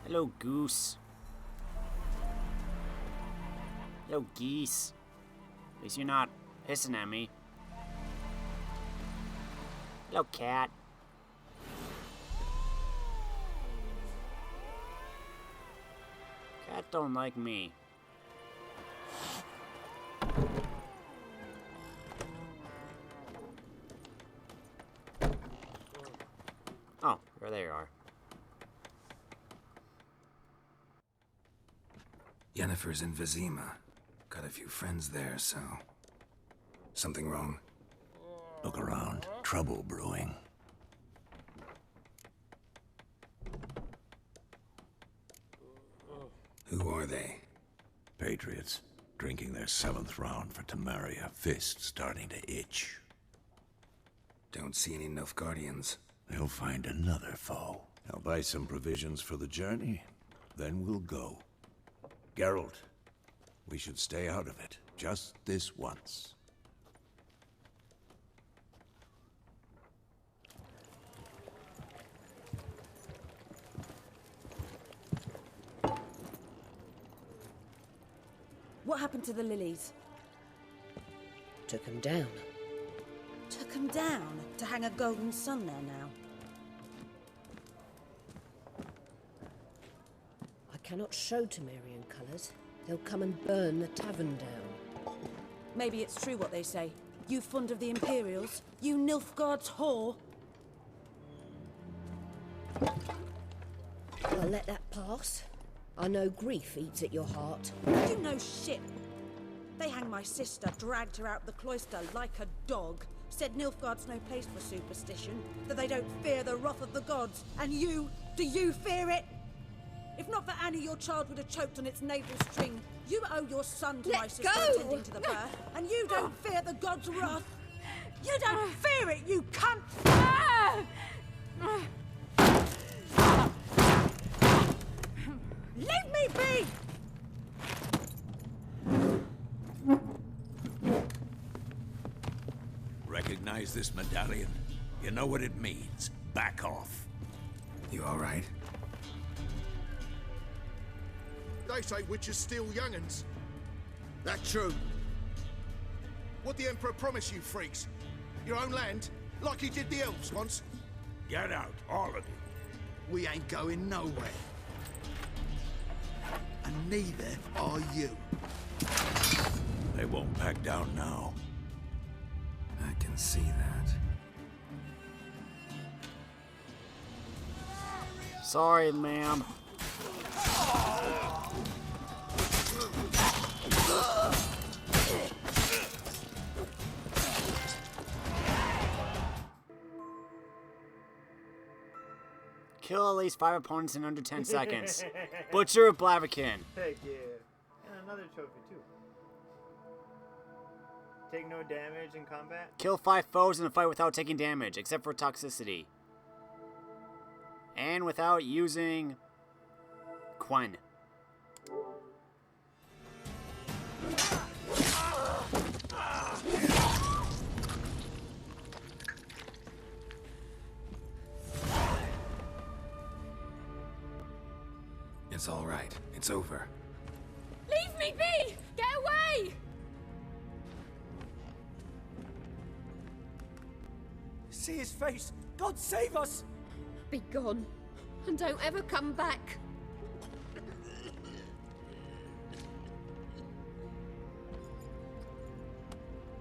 Hello, goose. Hello, geese. At least you're not hissing at me. Hello, cat. Cat don't like me. Oh, there they are. Yennifer's in Vizima. Got a few friends there, so... Something wrong? Look around. Trouble brewing. Who are they? Patriots. Drinking their 7th round for Temeria. Fist starting to itch. Don't see any Nilfgaardians. They'll find another foe. I'll buy some provisions for the journey. Then we'll go. Geralt, we should stay out of it. Just this once. What happened to the lilies? Took him down. Took them down to hang a golden sun there now. I cannot show Temerian colours. They'll come and burn the tavern down. Maybe it's true what they say. You fond of the Imperials? You Nilfgaard's whore? I'll let that pass. I know grief eats at your heart. You know shit. They hanged my sister, dragged her out the cloister like a dog. Said Nilfgaard's no place for superstition, that they don't fear the wrath of the gods. And you, do you fear it? If not for Annie, your child would have choked on its navel string. You owe your son to my sister attending to the birth, and you don't fear the gods' wrath. You don't fear it, you cunt! Leave me be! Recognize this medallion? You know what it means. Back off. You alright? They say witches steal young'uns. That true? What the Emperor promised you freaks? Your own land? Like he did the elves once? Get out, all of you. We ain't going nowhere. And neither are you. They won't back down now. I can see that. Sorry, ma'am. Kill at least 5 opponents in under 10 seconds. Butcher of Blaviken. Heck yeah. And another trophy, too. Take no damage in combat. Kill 5 foes in a fight without taking damage, except for toxicity. And without using Quen. It's alright. It's over. Leave me be! Get away! See his face! God save us! Be gone, and don't ever come back.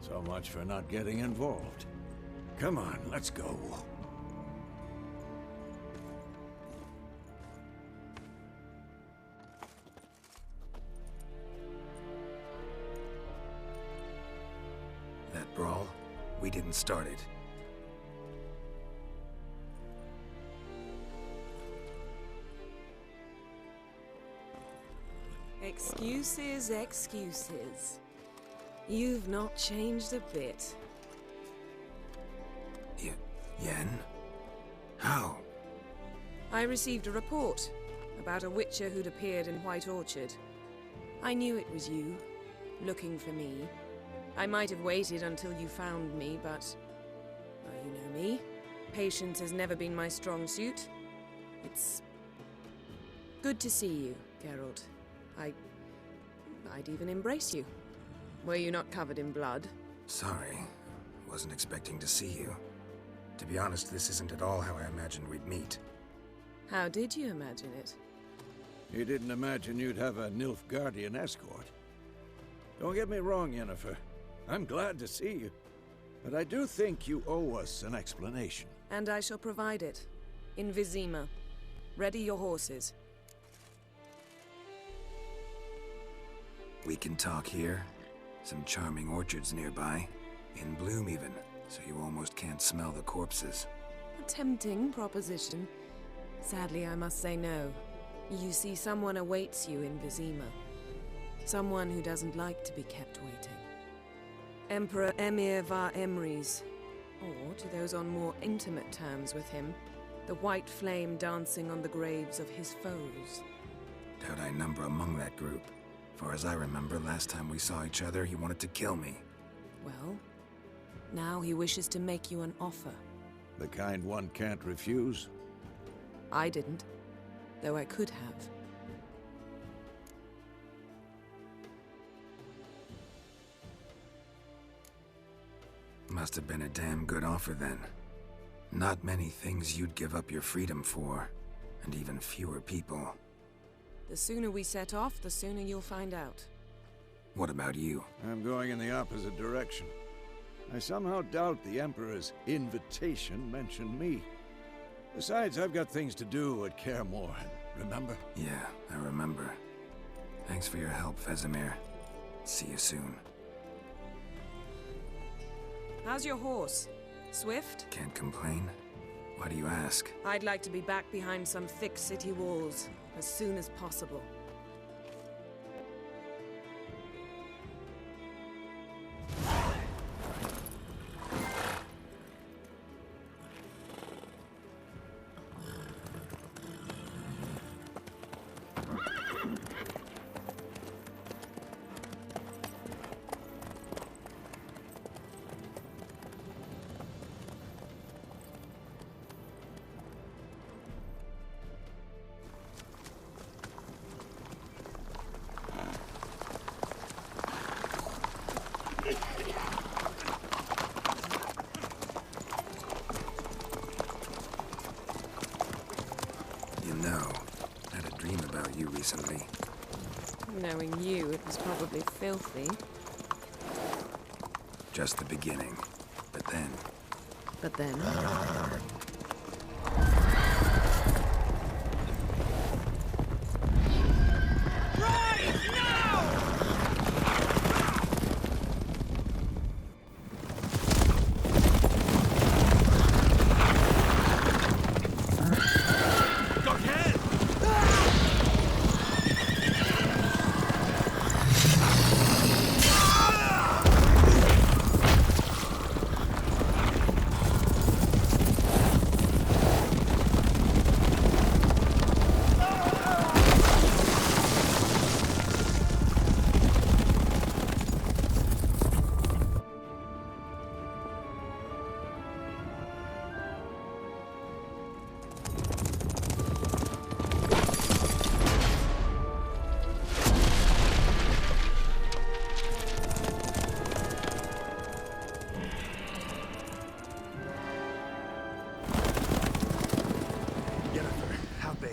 So much for not getting involved. Come on, let's go. That brawl, we didn't start it. Excuses, excuses. You've not changed a bit. Yen? How? I received a report about a witcher who'd appeared in White Orchard. I knew it was you, looking for me. I might have waited until you found me, but... well, you know me. Patience has never been my strong suit. It's Good to see you, Geralt. I'd even embrace you. Were you not covered in blood? Sorry. Wasn't expecting to see you. To be honest, this isn't at all how I imagined we'd meet. How did you imagine it? You didn't imagine you'd have a Nilfgaardian escort. Don't get me wrong, Yennifer. I'm glad to see you. But I do think you owe us an explanation. And I shall provide it. In Vizima. Ready your horses. We can talk here. Some charming orchards nearby. In bloom even, so you almost can't smell the corpses. A tempting proposition. Sadly, I must say no. You see, someone awaits you in Vizima. Someone who doesn't like to be kept waiting. Emperor Emyhr Var Emreis. Or, to those on more intimate terms with him, the white flame dancing on the graves of his foes. Doubt I number among that group. Far as I remember, last time we saw each other, he wanted to kill me. Well, now he wishes to make you an offer. The kind one can't refuse? I didn't, though I could have. Must have been a damn good offer then. Not many things you'd give up your freedom for, and even fewer people. The sooner we set off, the sooner you'll find out. What about you? I'm going in the opposite direction. I somehow doubt the Emperor's invitation mentioned me. Besides, I've got things to do at Kaer Morhen, remember? Yeah, I remember. Thanks for your help, Vesemir. See you soon. How's your horse? Swift? Can't complain. Why do you ask? I'd like to be back behind some thick city walls as soon as possible. You know, I had a dream about you recently. Knowing you, it was probably filthy. Just the beginning. But then... But then...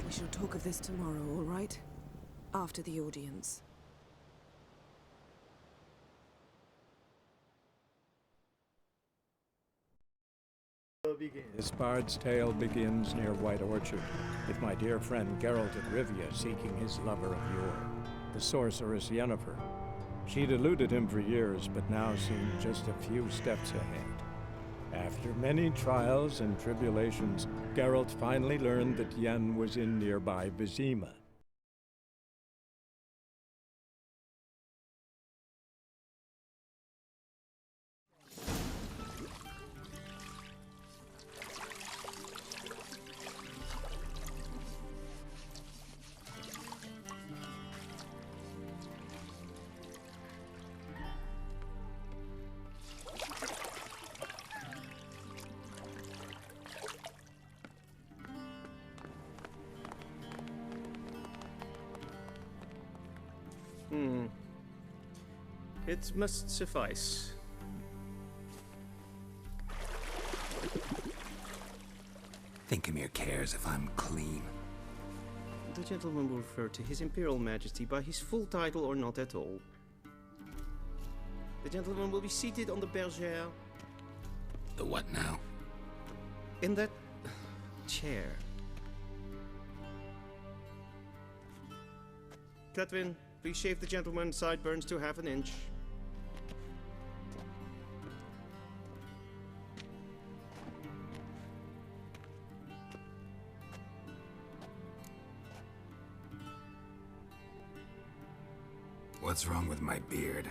We shall talk of this tomorrow, all right? After the audience. This bard's tale begins near White Orchard, with my dear friend Geralt of Rivia seeking his lover of yore, the sorceress Yennifer. She'd eluded him for years, but now seemed just a few steps ahead. After many trials and tribulations, Geralt finally learned that Yen was in nearby Vizima. It must suffice. Think Emyhr cares if I'm clean? The gentleman will refer to His Imperial Majesty by his full title or not at all. The gentleman will be seated on the bergère. The what now? In that chair. Cletwin, please shave the gentleman's sideburns to half an inch. What's wrong with my beard?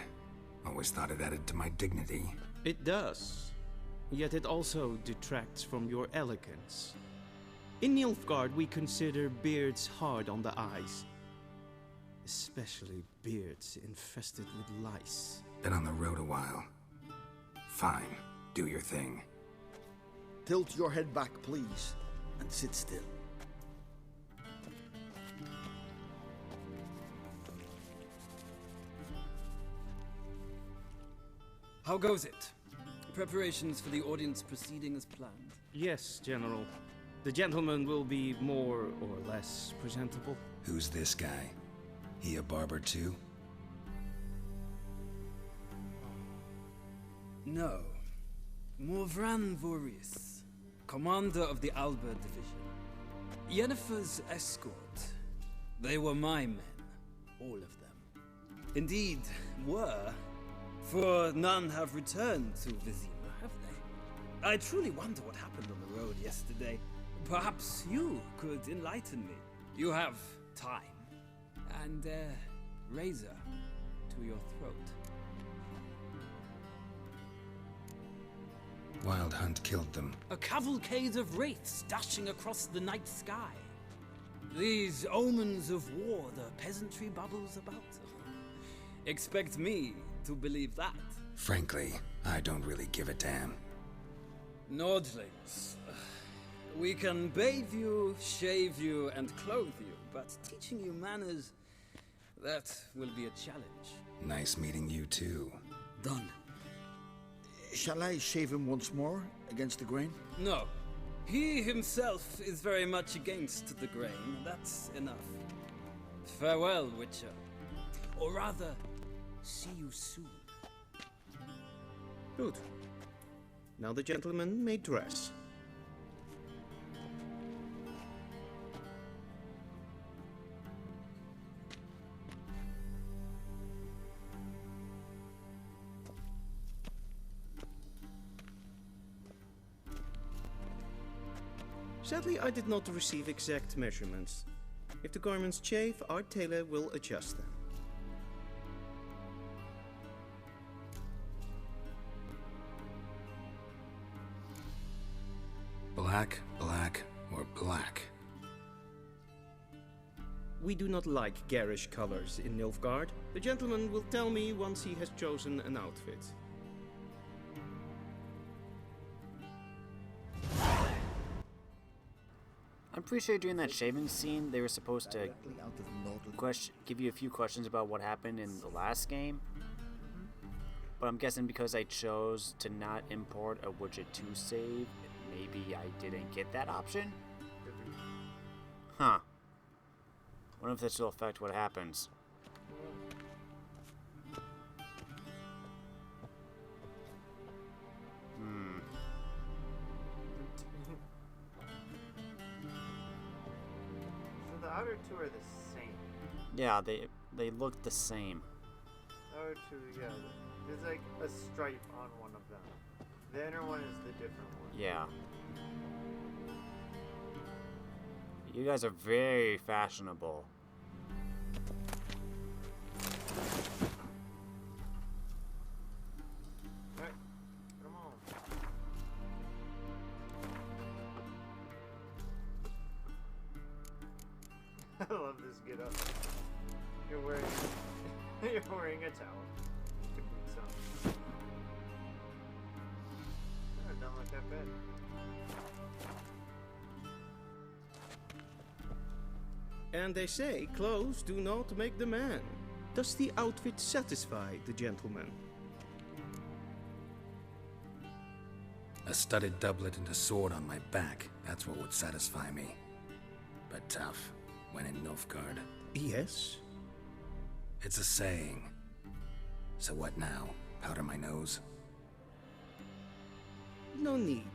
Always thought it added to my dignity. It does. Yet it also detracts from your elegance. In Nilfgaard, we consider beards hard on the eyes. Especially beards infested with lice. Been on the road a while. Fine, do your thing. Tilt your head back, please, and sit still. How goes it? Preparations for the audience proceeding as planned? Yes, General. The gentleman will be more or less presentable. Who's this guy? He a barber too? No. Emyhr Var Emreis, commander of the Alba division. Yennefer's escort. They were my men. All of them. Indeed, were. For none have returned to Vizima, have they? I truly wonder what happened on the road yesterday. Perhaps you could enlighten me. You have time. And a razor to your throat. Wild Hunt killed them. A cavalcade of wraiths dashing across the night sky. These omens of war the peasantry bubbles about. Expect me to believe that. Frankly, I don't really give a damn. Nordlings. We can bathe you, shave you, and clothe you, but teaching you manners, that will be a challenge. Nice meeting you too. Done. Shall I shave him once more, against the grain? No. He himself is very much against the grain. That's enough. Farewell, Witcher. Or rather, see you soon. Good. Now the gentleman may dress. Sadly, I did not receive exact measurements. If the garments chafe, our tailor will adjust them. Black, black, or black? We do not like garish colors in Nilfgaard. The gentleman will tell me once he has chosen an outfit. I'm pretty sure during that shaving scene, they were supposed to give you a few questions about what happened in the last game. But I'm guessing because I chose to not import a widget to save, maybe I didn't get that option? Huh. Wonder if this will affect what happens. So the outer two are the same. Yeah, they look the same. Outer two, yeah. There's like a stripe on one of them. The inner one is the different one. Yeah. You guys are very fashionable. Alright, come on. I love this get up. You're wearing a towel. To boot some. It don't look that bad. And they say clothes do not make the man. Does the outfit satisfy the gentleman? A studded doublet and a sword on my back, that's what would satisfy me. But tough, when in Nilfgaard. Yes? It's a saying. So what now? Powder my nose? No need.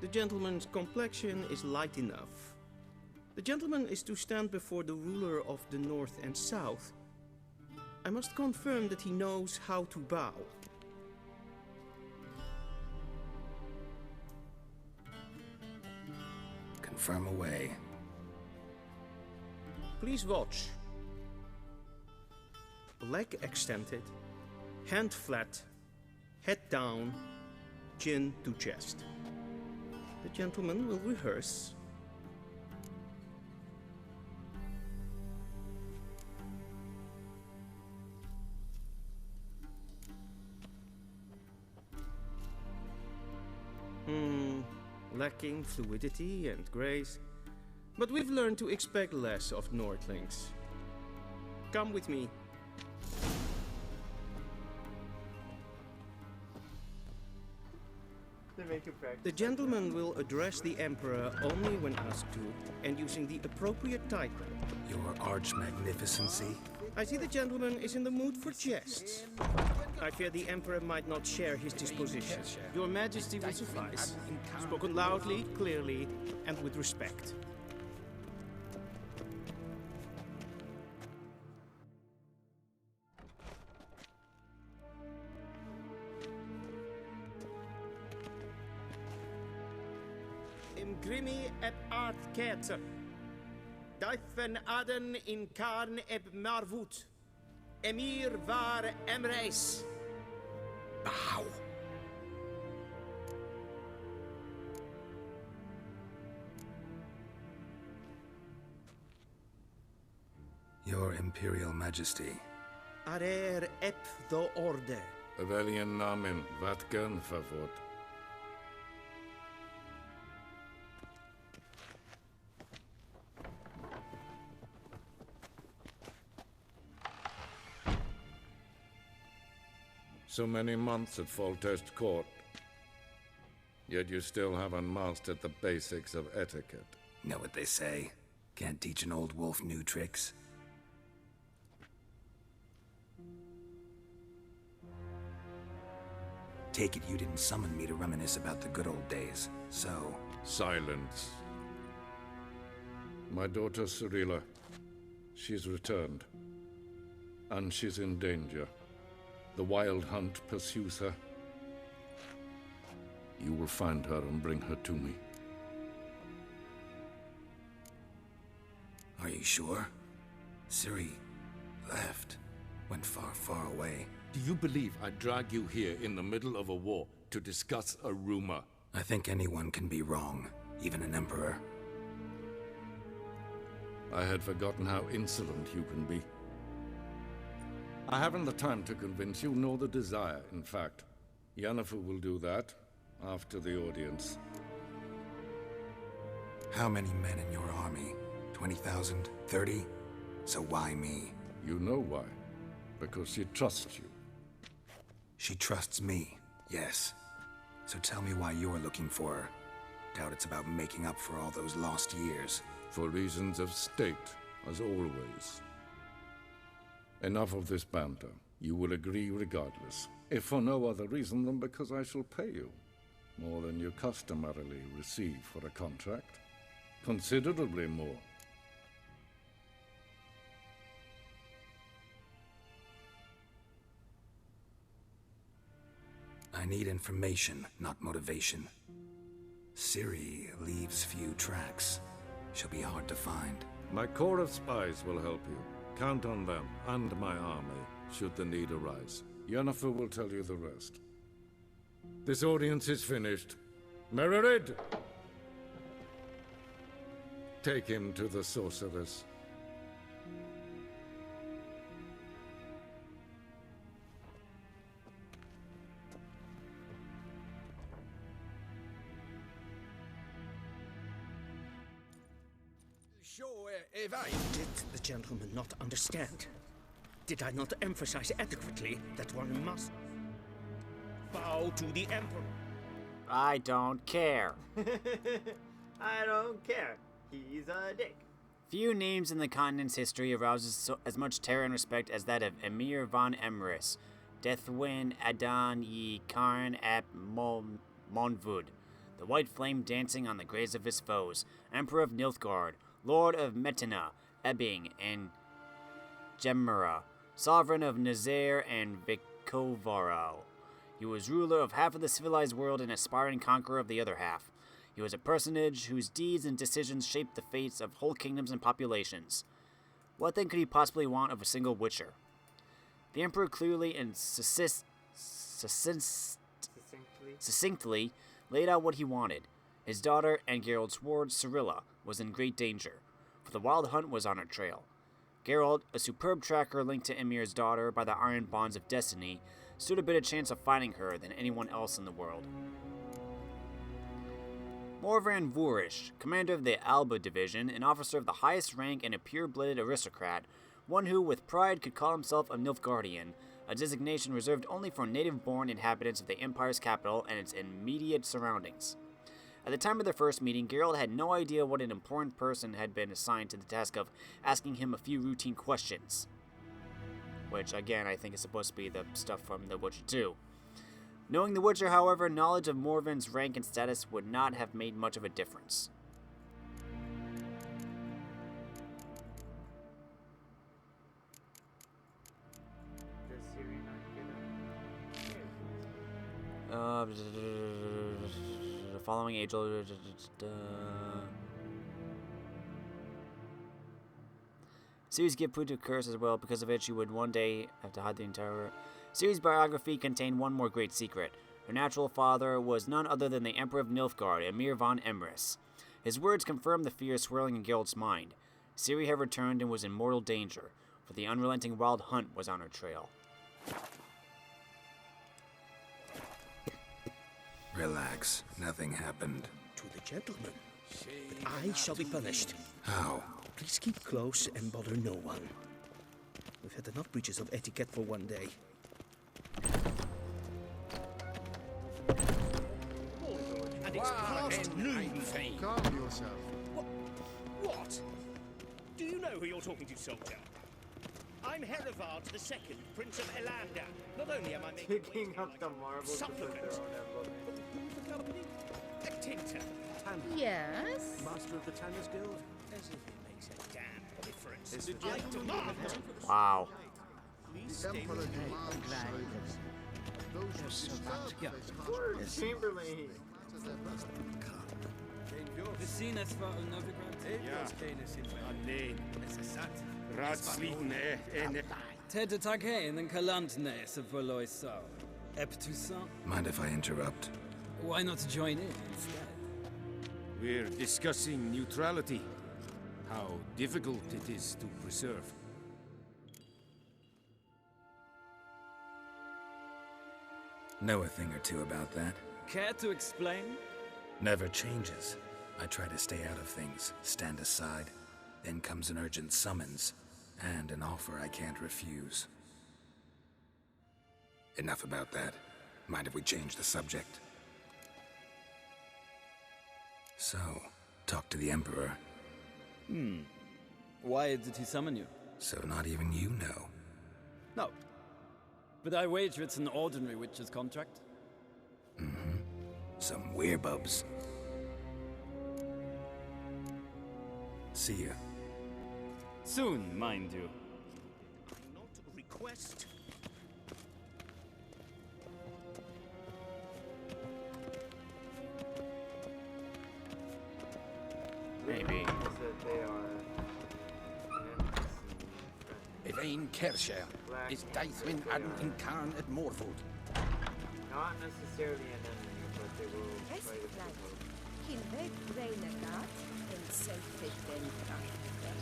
The gentleman's complexion is light enough. The gentleman is to stand before the ruler of the North and South. I must confirm that he knows how to bow. Confirm away. Please watch. Leg extended, hand flat, head down, chin to chest. The gentleman will rehearse. Lacking fluidity and grace, but we've learned to expect less of Nordlings. Come with me. The gentleman will address the Emperor only when asked to, and using the appropriate title. Your Arch-Magnificency? I see the gentleman is in the mood for jests. I fear the Emperor might not share his disposition. Your Majesty will suffice. Spoken loudly, clearly, and with respect. Imgrimi et art ketzer. Duifen aden in karn eb marvut. Emyhr Var Emreis. Bow. Your Imperial Majesty. Arer ep the orde. Weljen namen, wat gern favort. So many months at Foltest Court. Yet you still haven't mastered the basics of etiquette. Know what they say? Can't teach an old wolf new tricks. Take it you didn't summon me to reminisce about the good old days, so... Silence. My daughter Cyrilla, she's returned. And she's in danger. The Wild Hunt pursues her. You will find her and bring her to me. Are you sure? Ciri left. Went far, far away. Do you believe I'd drag you here in the middle of a war to discuss a rumor? I think anyone can be wrong, even an emperor. I had forgotten how insolent you can be. I haven't the time to convince you, nor the desire, in fact. Yennifer will do that after the audience. How many men in your army? 20,000? 30? So why me? You know why. Because she trusts you. She trusts me, yes. So tell me why you're looking for her. Doubt it's about making up for all those lost years. For reasons of state, as always. Enough of this banter. You will agree regardless. If for no other reason than because I shall pay you. More than you customarily receive for a contract. Considerably more. I need information, not motivation. Ciri leaves few tracks. She'll be hard to find. My corps of spies will help you. Count on them, and my army, should the need arise. Yennifer will tell you the rest. This audience is finished. Mererid! Take him to the sorceress. Did the gentleman not understand? Did I not emphasize adequately that one must bow to the Emperor? I don't care. I don't care. He's a dick. Few names in the continent's history arouses as much terror and respect as that of Emyhr Var Emreis, Deathwind Adan Ye Karn ap Monvud, the white flame dancing on the graves of his foes, Emperor of Nilfgaard, Lord of Metinna, Ebbing, and Gemera, sovereign of Nazair and Vikovaro. He was ruler of half of the civilized world and aspiring conqueror of the other half. He was a personage whose deeds and decisions shaped the fates of whole kingdoms and populations. What then could he possibly want of a single Witcher? The Emperor clearly and succinctly laid out what he wanted. His daughter and Geralt's ward, Cirilla, was in great danger, for the Wild Hunt was on her trail. Geralt, a superb tracker linked to Emyr's daughter by the iron bonds of destiny, stood a better chance of finding her than anyone else in the world. Morvan Vurish, commander of the Alba division, an officer of the highest rank and a pure-blooded aristocrat, one who with pride could call himself a Nilfgaardian, a designation reserved only for native-born inhabitants of the Empire's capital and its immediate surroundings. At the time of their first meeting, Geralt had no idea what an important person had been assigned to the task of asking him a few routine questions. Which, again, I think is supposed to be the stuff from The Witcher 2. Knowing The Witcher, however, knowledge of Morvan's rank and status would not have made much of a difference. Does Ciri not get The following age old. Ciri's gift proved to curse as well. Because of it, she would one day have to hide the entire. Ciri's biography contained one more great secret. Her natural father was none other than the Emperor of Nilfgaard, Emyhr Var Emreis. His words confirmed the fear swirling in Geralt's mind. Ciri had returned and was in mortal danger, for the unrelenting Wild Hunt was on her trail. Relax. Nothing happened. To the gentleman. But I shall be punished. How? Please keep close and bother no one. We've had enough breaches of etiquette for one day. And it's past noon, Fane. Calm yourself. What? Do you know who you're talking to, soldier? I'm Herivard II, Prince of Elanda. Not only am I making picking up the marbles to put their own emblem in. A tinter. Yes? Master of the Tanners Guild? As if it makes a damn difference. I demand. Wow. Please The stay Emperor with me. demands those who deserve this Poor Chamberlain. We zien het voor een Novigrad. Alleen. Raadsliden Ted Takhain and Kalantne se verloy so. Eptusan. Mind if I interrupt? Why not join in instead? We're discussing neutrality. How difficult it is to preserve. Know a thing or two about that? Care to explain? Never changes. I try to stay out of things, stand aside. Then comes an urgent summons, and an offer I can't refuse. Enough about that. Mind if we change the subject? So, talk to the Emperor. Why did he summon you? So not even you know. No. But I wager it's an ordinary witcher's contract. Mm-hmm. Some werebubs. See ya. Soon, mind you. Not request. Maybe. That they are Evain Kersher is Deathwind and Karn at Morvold. not necessarily an enemy, but they will try to provoke. Kilveg Reinagat and Selfid den Krafter.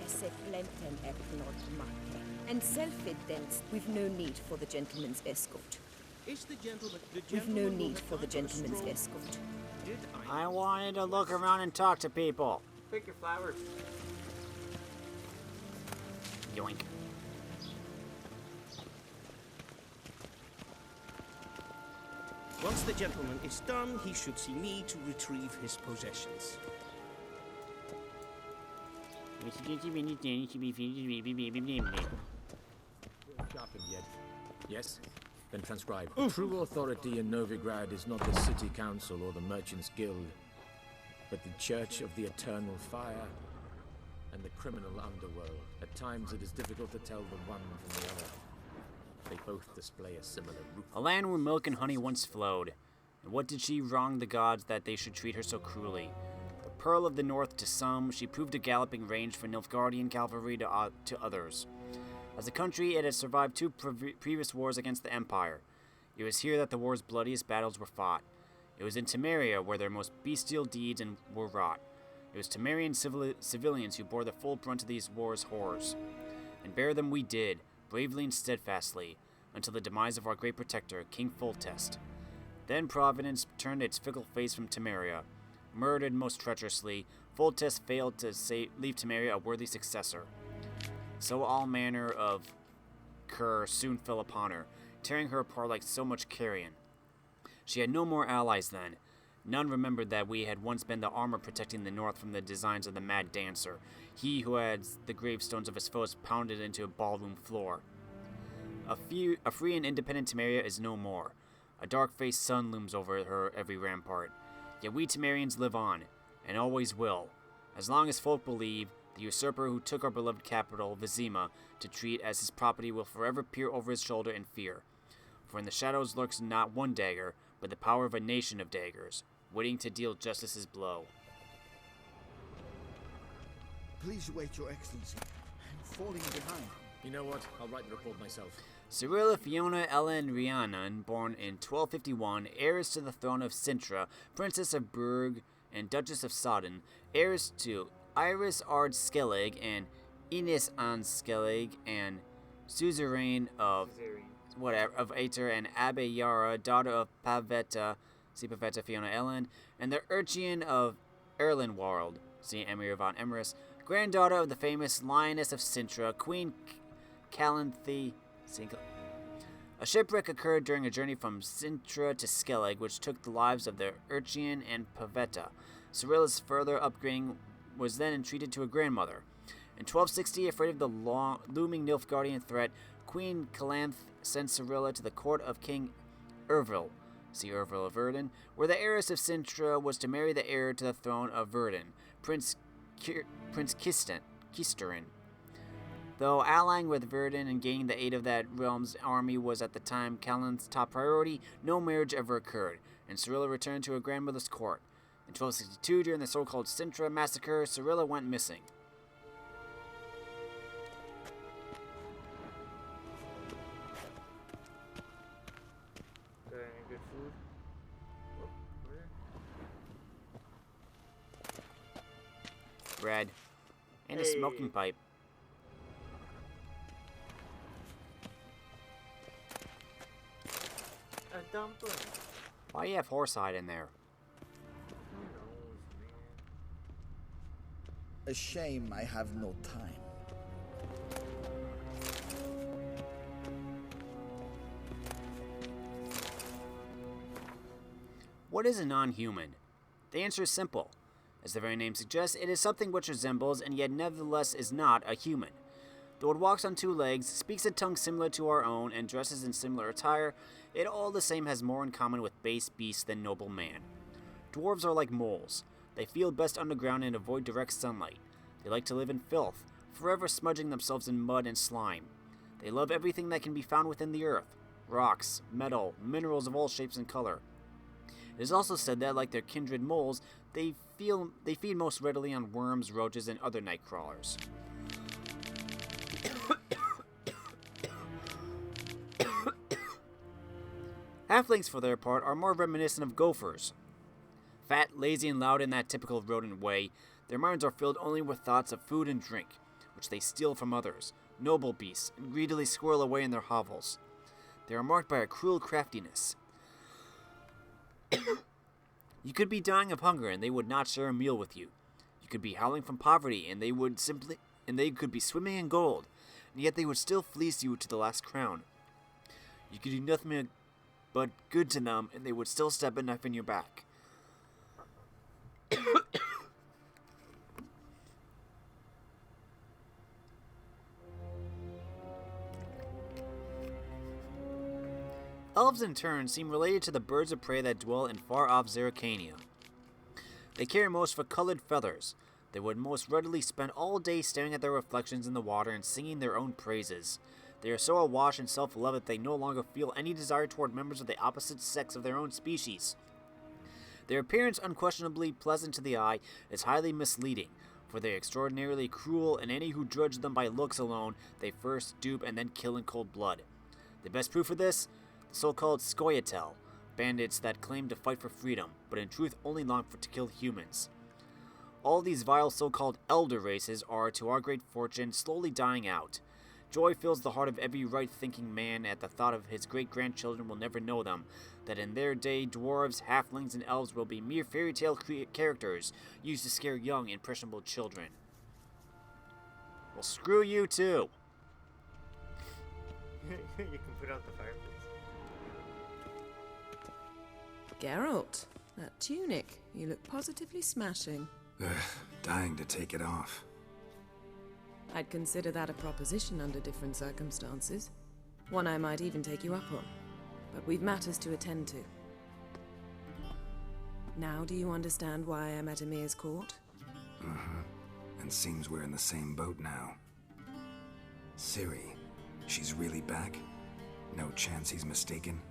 Eseflenten Epnod Mate. And Selfid dens. We've no need for the gentleman's escort. Is the gentleman... We've no need for the gentleman's escort. Did I wanted to look around and talk to people. Pick your flowers. Yoink. Once the gentleman is done, he should see me to retrieve his possessions. Sharpened yet? Yes? Then transcribe. True authority in Novigrad is not the city council or the merchants' guild, but the Church of the Eternal Fire and the criminal underworld. At times it is difficult to tell the one from the other. They both display a similar root. A land where milk and honey once flowed. And what did she wrong the gods that they should treat her so cruelly? The Pearl of the North to some, she proved a galloping range for Nilfgaardian cavalry to others. As a country, it had survived two previous wars against the Empire. It was here that the war's bloodiest battles were fought. It was in Temeria where their most bestial deeds were wrought. It was Temerian civilians who bore the full brunt of these wars' horrors. And bear them we did, bravely and steadfastly, until the demise of our great protector, King Foltest. Then Providence turned its fickle face from Temeria. Murdered most treacherously, Foltest failed to leave Temeria a worthy successor. So all manner of cur soon fell upon her, tearing her apart like so much carrion. She had no more allies then. None remembered that we had once been the armor protecting the north from the designs of the mad dancer, he who had the gravestones of his foes pounded into a ballroom floor. A free and independent Temeria is no more. A dark-faced sun looms over her every rampart. Yet we Temerians live on, and always will. As long as folk believe, the usurper who took our beloved capital, Vizima, to treat as his property will forever peer over his shoulder in fear. For in the shadows lurks not one dagger, but the power of a nation of daggers, waiting to deal justice's blow. Please wait, Your Excellency. I'm falling behind. You know what? I'll write the report myself. Cyrilla Fiona Ellen Rhiannon, born in 1251, heiress to the throne of Sintra, Princess of Burg and Duchess of Sodden, heiress to Iris Ard Skellig and Ines An Skellig, and suzerain of Aether and Abbe Yara, daughter of Pavetta, see Pavetta Fiona Ellen, and the Urcheon of Erlenwald, see Emyhr Var Emreis, granddaughter of the famous Lioness of Sintra, Queen Calanthe. A shipwreck occurred during a journey from Sintra to Skellig, which took the lives of the Urcheon and Pavetta. Cyrilla's further upbringing was then entreated to a grandmother. In 1260, afraid of the looming Nilfgaardian threat, Queen Calanthe sent Cyrilla to the court of King Ervil, see Ervil of Verdun, where the heiress of Sintra was to marry the heir to the throne of Verdun, Prince Kisterin. Though allying with Verdun and gaining the aid of that realm's army was at the time Calanthe's top priority, no marriage ever occurred, and Cyrilla returned to her grandmother's court. In 1262, during the so-called Sintra massacre, Cyrilla went missing. Got any good food? Oh, where? Bread. And a smoking pipe. A dumpling. Why do you have horsehide in there? A shame I have no time. What is a non-human? The answer is simple. As the very name suggests, it is something which resembles and yet nevertheless is not a human. Though it walks on two legs, speaks a tongue similar to our own, and dresses in similar attire, it all the same has more in common with base beast than noble man. Dwarves are like moles. They feel best underground and avoid direct sunlight. They like to live in filth, forever smudging themselves in mud and slime. They love everything that can be found within the earth: rocks, metal, minerals of all shapes and color. It is also said that, like their kindred moles, they feed most readily on worms, roaches, and other night crawlers. Halflings, for their part, are more reminiscent of gophers. Fat, lazy, and loud in that typical rodent way, their minds are filled only with thoughts of food and drink, which they steal from others, noble beasts, and greedily squirrel away in their hovels. They are marked by a cruel craftiness. You could be dying of hunger, and they would not share a meal with you. You could be howling from poverty, and they could be swimming in gold, and yet they would still fleece you to the last crown. You could do but good to them, and they would still stab a knife in your back. Elves, in turn, seem related to the birds of prey that dwell in far-off Zerrikania. They care most for colored feathers. They would most readily spend all day staring at their reflections in the water and singing their own praises. They are so awash in self-love that they no longer feel any desire toward members of the opposite sex of their own species. Their appearance, unquestionably pleasant to the eye, is highly misleading, for they are extraordinarily cruel, and any who judge them by looks alone, they first dupe and then kill in cold blood. The best proof of this? The so-called Scoia'tael, bandits that claim to fight for freedom, but in truth only long to kill humans. All these vile so-called elder races are, to our great fortune, slowly dying out. Joy fills the heart of every right-thinking man at the thought of his great-grandchildren will never know them, that in their day dwarves, halflings, and elves will be mere fairy tale characters used to scare young, impressionable children. Well, screw you too! You can put out the fireplace. Geralt, that tunic. You look positively smashing. Ugh, dying to take it off. I'd consider that a proposition under different circumstances. One I might even take you up on. But we've matters to attend to. Now do you understand why I'm at Emyr's court? Uh-huh. And seems we're in the same boat now. Ciri, she's really back? No chance he's mistaken?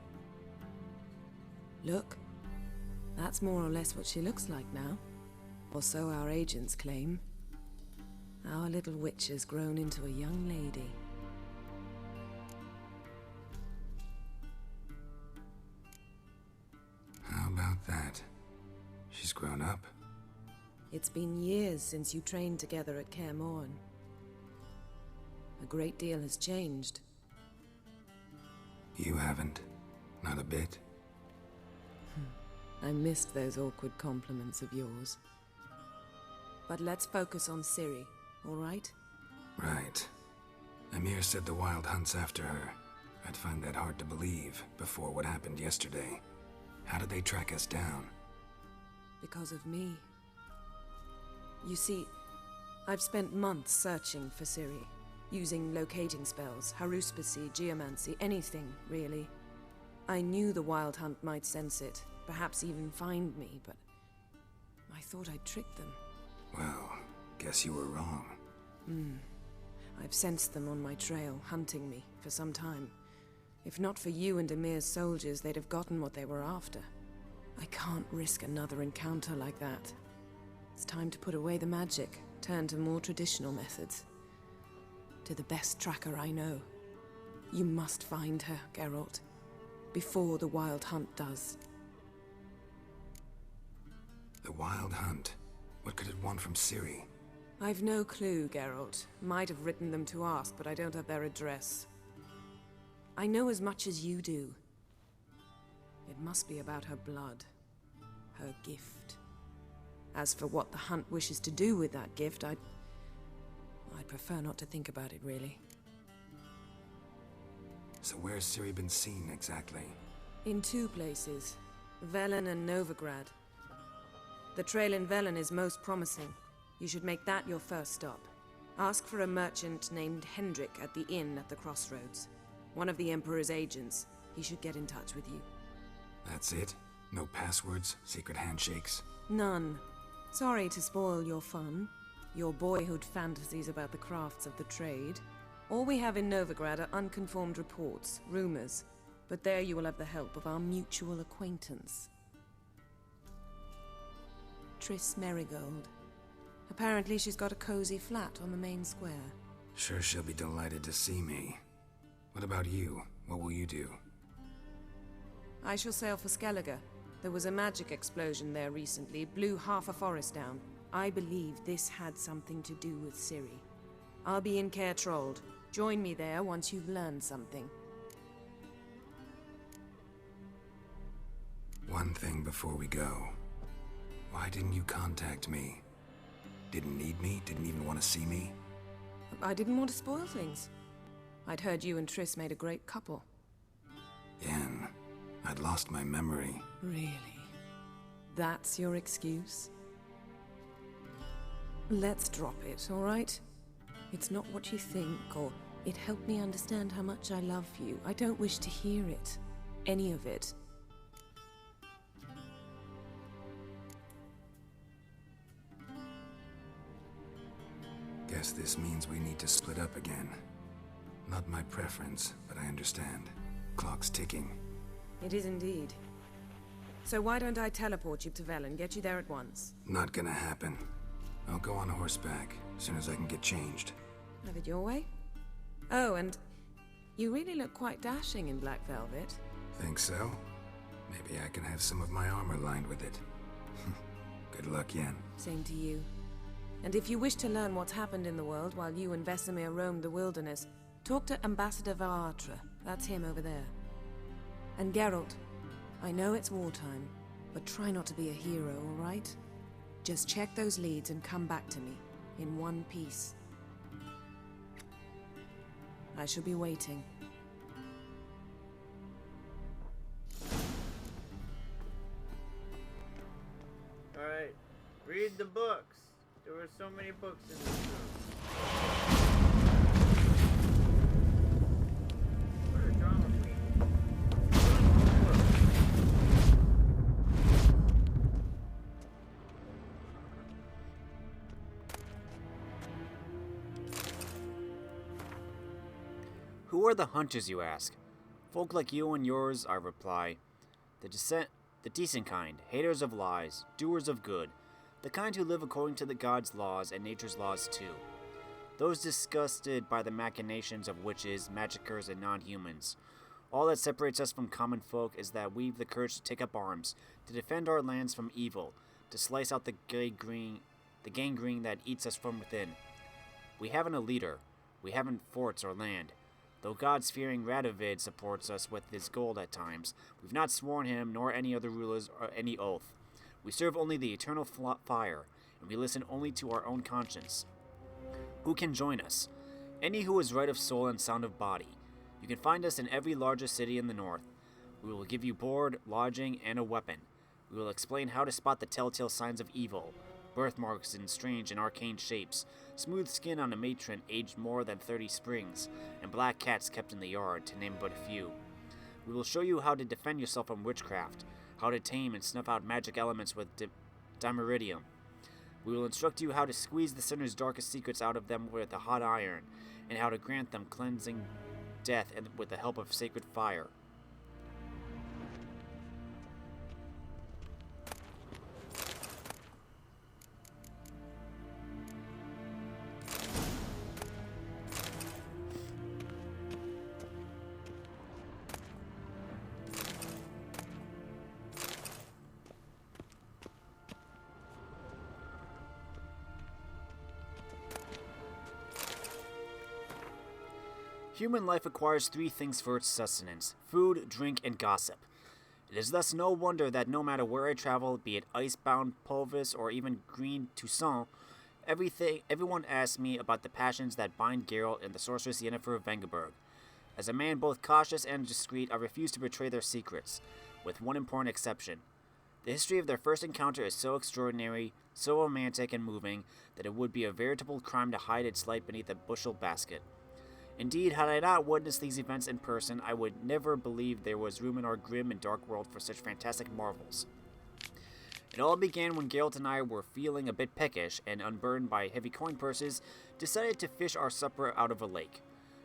Look, that's more or less what she looks like now. Or so our agents claim. Our little witch has grown into a young lady. How about that? She's grown up? It's been years since you trained together at Kaer Morhen. A great deal has changed. You haven't. Not a bit. I missed those awkward compliments of yours. But let's focus on Ciri, all right? Right. Emyr said the Wild Hunt's after her. I'd find that hard to believe before what happened yesterday. How did they track us down? Because of me. You see, I've spent months searching for Ciri, using locating spells, haruspicy, geomancy, anything, really. I knew the Wild Hunt might sense it, perhaps even find me, but I thought I'd tricked them. Well, guess you were wrong. I've sensed them on my trail, hunting me, for some time. If not for you and Emyr's soldiers, they'd have gotten what they were after. I can't risk another encounter like that. It's time to put away the magic, turn to more traditional methods. To the best tracker I know. You must find her, Geralt. Before the Wild Hunt does. The Wild Hunt? What could it want from Ciri? I've no clue, Geralt. Might have written them to ask, but I don't have their address. I know as much as you do. It must be about her blood. Her gift. As for what the Hunt wishes to do with that gift, I'd prefer not to think about it, really. So where's Ciri been seen, exactly? In two places. Velen and Novigrad. The trail in Velen is most promising. You should make that your first stop. Ask for a merchant named Hendrik at the inn at the crossroads. One of the Emperor's agents. He should get in touch with you. That's it? No passwords? Secret handshakes? None. Sorry to spoil your fun. Your boyhood fantasies about the crafts of the trade. All we have in Novigrad are unconfirmed reports, rumors. But there you will have the help of our mutual acquaintance. Triss Merigold. Apparently she's got a cozy flat on the main square. Sure she'll be delighted to see me. What about you? What will you do? I shall sail for Skellige. There was a magic explosion there recently, blew half a forest down. I believe this had something to do with Ciri. I'll be in Caer Trold. Join me there once you've learned something. One thing before we go. Why didn't you contact me? Didn't need me? Didn't even want to see me? I didn't want to spoil things. I'd heard you and Triss made a great couple. Yen, I'd lost my memory. Really? That's your excuse? Let's drop it, all right? It's not what you think, or it helped me understand how much I love you. I don't wish to hear it. Any of it. Guess this means we need to split up again. Not my preference, but I understand. Clock's ticking. It is indeed. So why don't I teleport you to Velen, get you there at once? Not gonna happen. I'll go on horseback, as soon as I can get changed. Have it your way? Oh, and you really look quite dashing in black velvet. Think so? Maybe I can have some of my armor lined with it. Good luck, Yen. Same to you. And if you wish to learn what's happened in the world while you and Vesemir roamed the wilderness, talk to Ambassador Varatra. That's him over there. And Geralt, I know it's wartime, but try not to be a hero, all right? Just check those leads and come back to me, in one piece. I shall be waiting. Alright, read the books. There were so many books in this room. What a drama queen. Who are the hunters, you ask? Folk like you and yours, I reply. The decent kind, haters of lies, doers of good, the kind who live according to the gods' laws and nature's laws too. Those disgusted by the machinations of witches, magicers, and non-humans. All that separates us from common folk is that we've the courage to take up arms, to defend our lands from evil, to slice out the gangrene that eats us from within. We haven't a leader. We haven't forts or land. Though gods-fearing Radovid supports us with his gold at times, we've not sworn him nor any other rulers or any oath. We serve only the eternal fire, and we listen only to our own conscience. Who can join us? Any who is right of soul and sound of body. You can find us in every largest city in the north. We will give you board, lodging, and a weapon. We will explain how to spot the telltale signs of evil, birthmarks in strange and arcane shapes, smooth skin on a matron aged more than 30 springs, and black cats kept in the yard, to name but a few. We will show you how to defend yourself from witchcraft, how to tame and snuff out magic elements with dimeridium. We will instruct you how to squeeze the sinner's darkest secrets out of them with a hot iron, and how to grant them cleansing death and with the help of sacred fire. Human life requires three things for its sustenance: food, drink, and gossip. It is thus no wonder that no matter where I travel, be it icebound Pulvis or even green Toussaint, everyone asks me about the passions that bind Geralt and the sorceress Yennifer of Vengerberg. As a man both cautious and discreet, I refuse to betray their secrets, with one important exception. The history of their first encounter is so extraordinary, so romantic and moving, that it would be a veritable crime to hide its light beneath a bushel basket. Indeed, had I not witnessed these events in person, I would never believe there was room in our grim and dark world for such fantastic marvels. It all began when Geralt and I were feeling a bit peckish and, unburdened by heavy coin purses, decided to fish our supper out of a lake.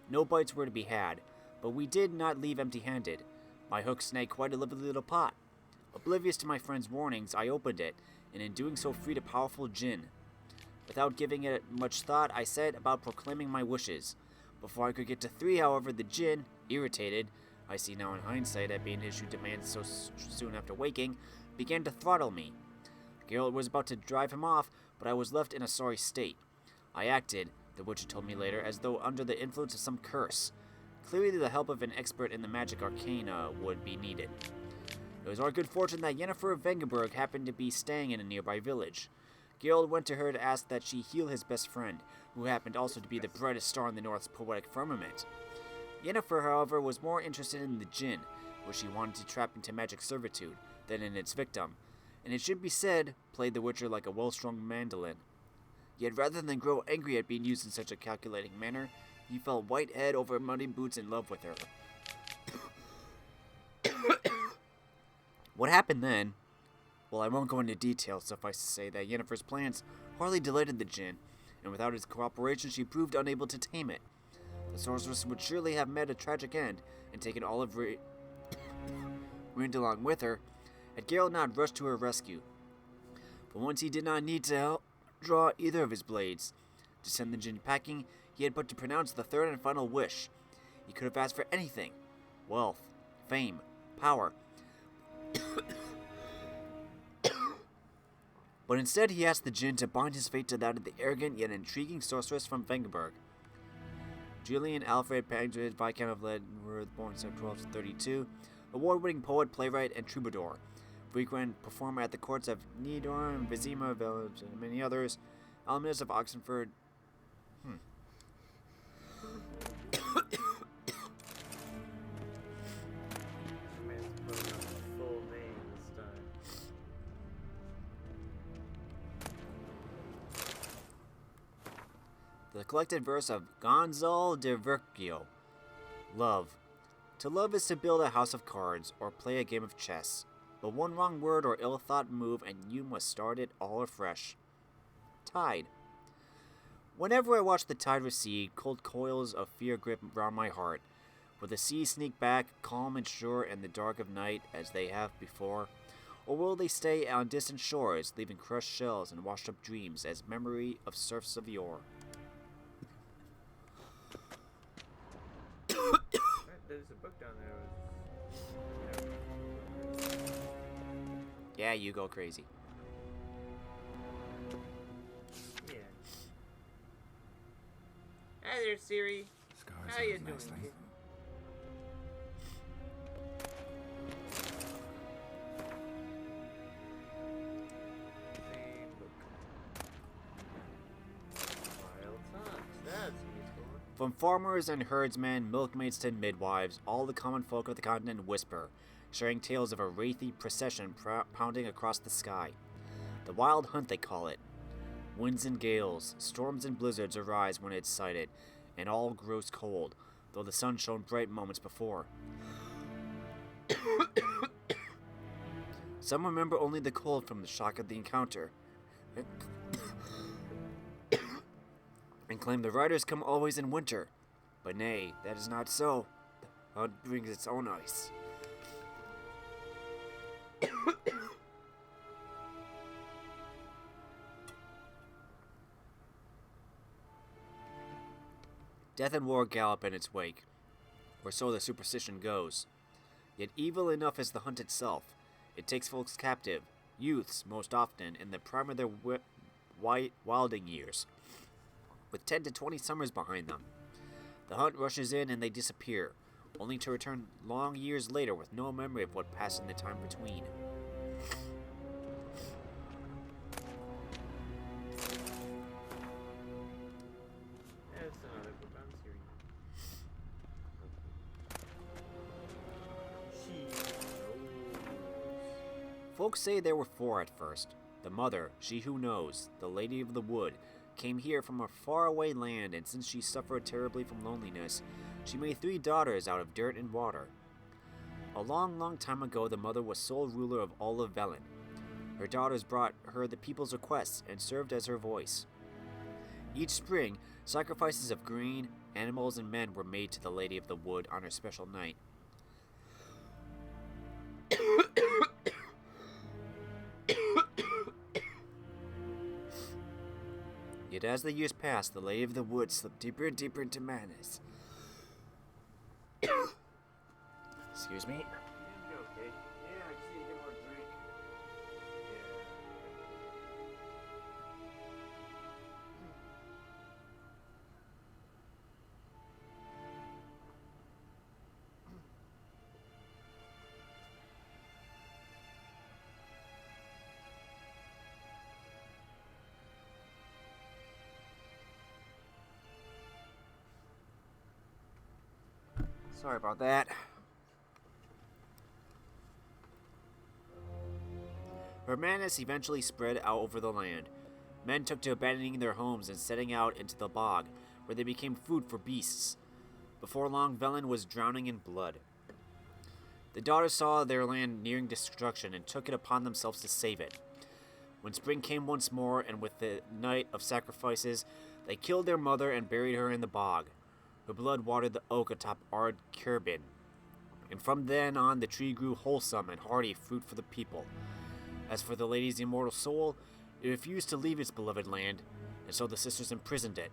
No bites were to be had, but we did not leave empty-handed. My hook snagged quite a lovely little pot. Oblivious to my friend's warnings, I opened it, and in doing so freed a powerful djinn. Without giving it much thought, I set about proclaiming my wishes. Before I could get to 3, however, the djinn, irritated, I see now in hindsight at being issued demands so soon after waking, began to throttle me. Geralt was about to drive him off, but I was left in a sorry state. I acted, the Witcher told me later, as though under the influence of some curse. Clearly the help of an expert in the magic arcana would be needed. It was our good fortune that Yennifer of Vengerberg happened to be staying in a nearby village. Geralt went to her to ask that she heal his best friend, who happened also to be the brightest star in the North's poetic firmament. Yennefer, however, was more interested in the djinn, which he wanted to trap into magic servitude, than in its victim, and it should be said, played the Witcher like a well-strung mandolin. Yet rather than grow angry at being used in such a calculating manner, he fell white head over muddy boots in love with her. What happened then? Well, I won't go into detail, suffice to say that Yennefer's plans hardly delighted the djinn, and without his cooperation she proved unable to tame it. The sorceress would surely have met a tragic end, and taken all of Rind along with her, had Geralt not rushed to her rescue. But once he did not need to help draw either of his blades. To send the djinn packing, he had but to pronounce the third and final wish. He could have asked for anything. Wealth, fame, power. But instead he asked the djinn to bind his fate to that of the arrogant yet intriguing sorceress from Vengerberg. Julian Alfred Pagrid, Viscount of Leadenworth, born 1232, award-winning poet, playwright, and troubadour. Frequent performer at the courts of Nidor, Vizima Village, and many others. Alumnus of Oxenford. The collected verse of Gonzalo de Vergio. Love. To love is to build a house of cards or play a game of chess. But one wrong word or ill-thought move and you must start it all afresh. Tide. Whenever I watch the tide recede, cold coils of fear grip round my heart. Will the seas sneak back, calm and sure in the dark of night as they have before? Or will they stay on distant shores, leaving crushed shells and washed-up dreams as memory of serfs of yore? There's a book down there. Yeah, you go crazy. Yeah. Hi there, Siri. Scars How you out doing? nicely. Kid? Same book. Wild Times. That's useful. From farmers and herdsmen, milkmaids to midwives, all the common folk of the continent whisper, sharing tales of a wraithy procession pounding across the sky. The Wild Hunt, they call it. Winds and gales, storms and blizzards arise when it's sighted, and all grows cold, though the sun shone bright moments before. Some remember only the cold from the shock of the encounter, and claim the riders come always in winter. But nay, that is not so. The hunt brings its own ice. Death and war gallop in its wake, or so the superstition goes. Yet evil enough is the hunt itself. It takes folks captive, youths most often, in the prime of their wilding years, with 10 to 20 summers behind them. The hunt rushes in and they disappear, only to return long years later with no memory of what passed in the time between. That's another book on Siri. She knows. Folks say there were 4 at first. The mother, she who knows, the Lady of the Wood, came here from a faraway land, and since she suffered terribly from loneliness, she made 3 daughters out of dirt and water. A long, long time ago, the mother was sole ruler of all of Velen. Her daughters brought her the people's requests and served as her voice. Each spring, sacrifices of grain, animals, and men were made to the Lady of the Wood on her special night. Yet as the years passed, the Lady of the Wood slipped deeper and deeper into madness. Excuse me. You okay? Yeah, I just need to get more drink. Sorry about that. Her madness eventually spread out over the land. Men took to abandoning their homes and setting out into the bog, where they became food for beasts. Before long, Velen was drowning in blood. The daughters saw their land nearing destruction and took it upon themselves to save it. When spring came once more, and with the night of sacrifices, they killed their mother and buried her in the bog. Her blood watered the oak atop Ard Kerbin, and from then on the tree grew wholesome and hearty fruit for the people. As for the lady's immortal soul, it refused to leave its beloved land, and so the sisters imprisoned it.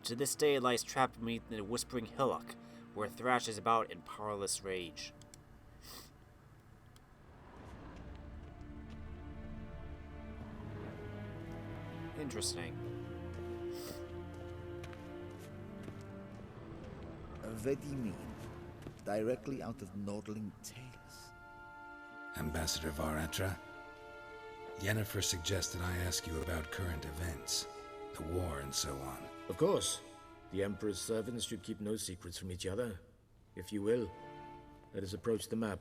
To this day it lies trapped beneath the whispering hillock, where it thrashes about in powerless rage. Interesting. Vedimin, directly out of Nordling Tales. Ambassador Var Emreis, Yennifer suggested I ask you about current events, the war and so on. Of course. The Emperor's servants should keep no secrets from each other. If you will, let us approach the map.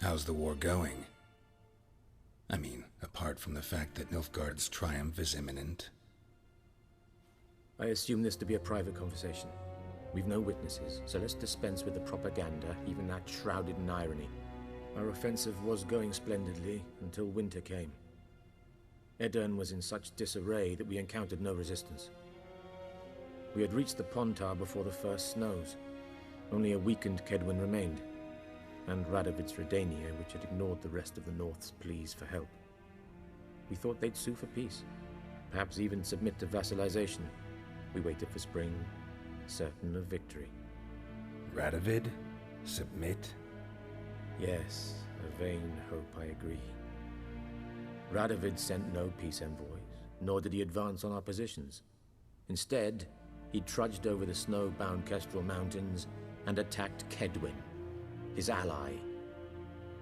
How's the war going? I mean, apart from the fact that Nilfgaard's triumph is imminent. I assume this to be a private conversation. We've no witnesses, so let's dispense with the propaganda, even that shrouded in irony. Our offensive was going splendidly until winter came. Edirn was in such disarray that we encountered no resistance. We had reached the Pontar before the first snows. Only a weakened Kedwin remained, and Radovid's Redania, which had ignored the rest of the North's pleas for help. We thought they'd sue for peace, perhaps even submit to vassalization. We waited for spring, certain of victory. Radovid? Submit? Yes, a vain hope, I agree. Radovid sent no peace envoys, nor did he advance on our positions. Instead, he trudged over the snow-bound Kestrel Mountains and attacked Kedwin, his ally.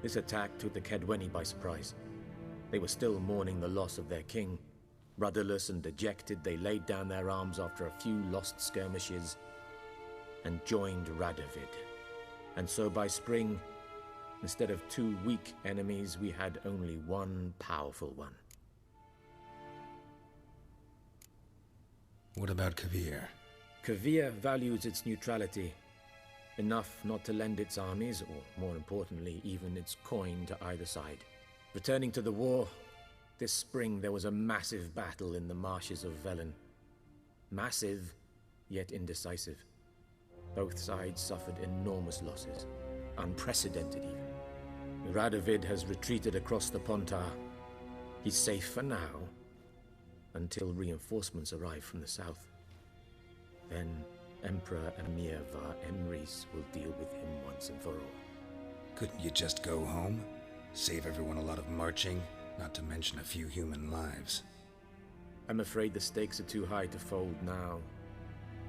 This attack took the Kedweni by surprise. They were still mourning the loss of their king. Rudderless and dejected, they laid down their arms after a few lost skirmishes and joined Radovid. And so by spring, instead of two weak enemies, we had only one powerful one. What about Kavir? Kavir values its neutrality, enough not to lend its armies, or more importantly, even its coin to either side. Returning to the war, this spring there was a massive battle in the marshes of Velen. Massive, yet indecisive. Both sides suffered enormous losses, unprecedented even. Radovid has retreated across the Pontar. He's safe for now, until reinforcements arrive from the south. Then Emperor Emyhr Var Emreis will deal with him once and for all. Couldn't you just go home? Save everyone a lot of marching, not to mention a few human lives. I'm afraid the stakes are too high to fold now.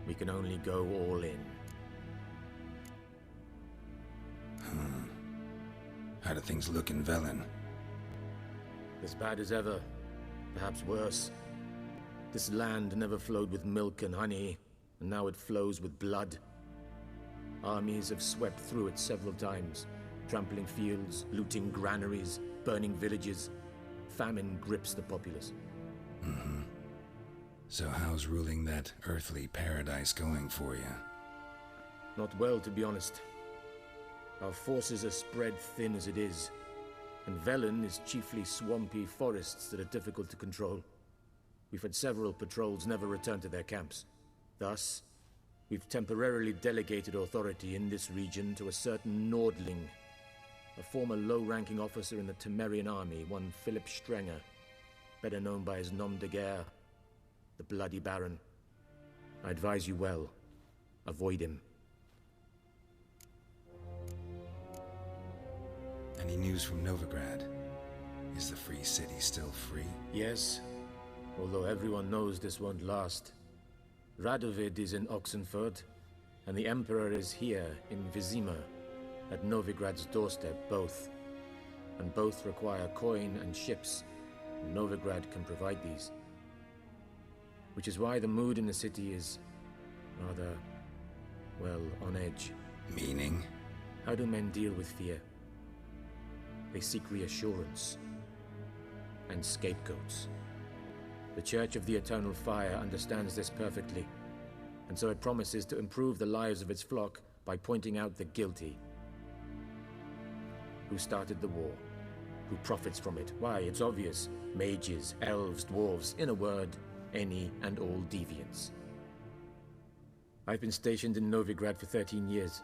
We can only go all in. How do things look in Velen? As bad as ever, perhaps worse. This land never flowed with milk and honey, and now it flows with blood. Armies have swept through it several times, trampling fields, looting granaries, burning villages. Famine grips the populace. So how's ruling that earthly paradise going for you? Not well, to be honest. Our forces are spread thin as it is, and Velen is chiefly swampy forests that are difficult to control. We've had several patrols never return to their camps. Thus, we've temporarily delegated authority in this region to a certain Nordling, a former low-ranking officer in the Temerian army, one Philip Strenger, better known by his nom de guerre, the Bloody Baron. I advise you well. Avoid him. Any news from Novigrad? Is the Free City still free? Yes, although everyone knows this won't last. Radovid is in Oxenford, and the Emperor is here in Vizima, at Novigrad's doorstep, both. And both require coin and ships. Novigrad can provide these. which is why the mood in the city is rather, well, on edge. Meaning? How do men deal with fear? They seek reassurance and scapegoats. The Church of the Eternal Fire understands this perfectly, and so it promises to improve the lives of its flock by pointing out the guilty. Who started the war? Who profits from it? Why, it's obvious. Mages, elves, dwarves, in a word, any and all deviants. I've been stationed in Novigrad for 13 years.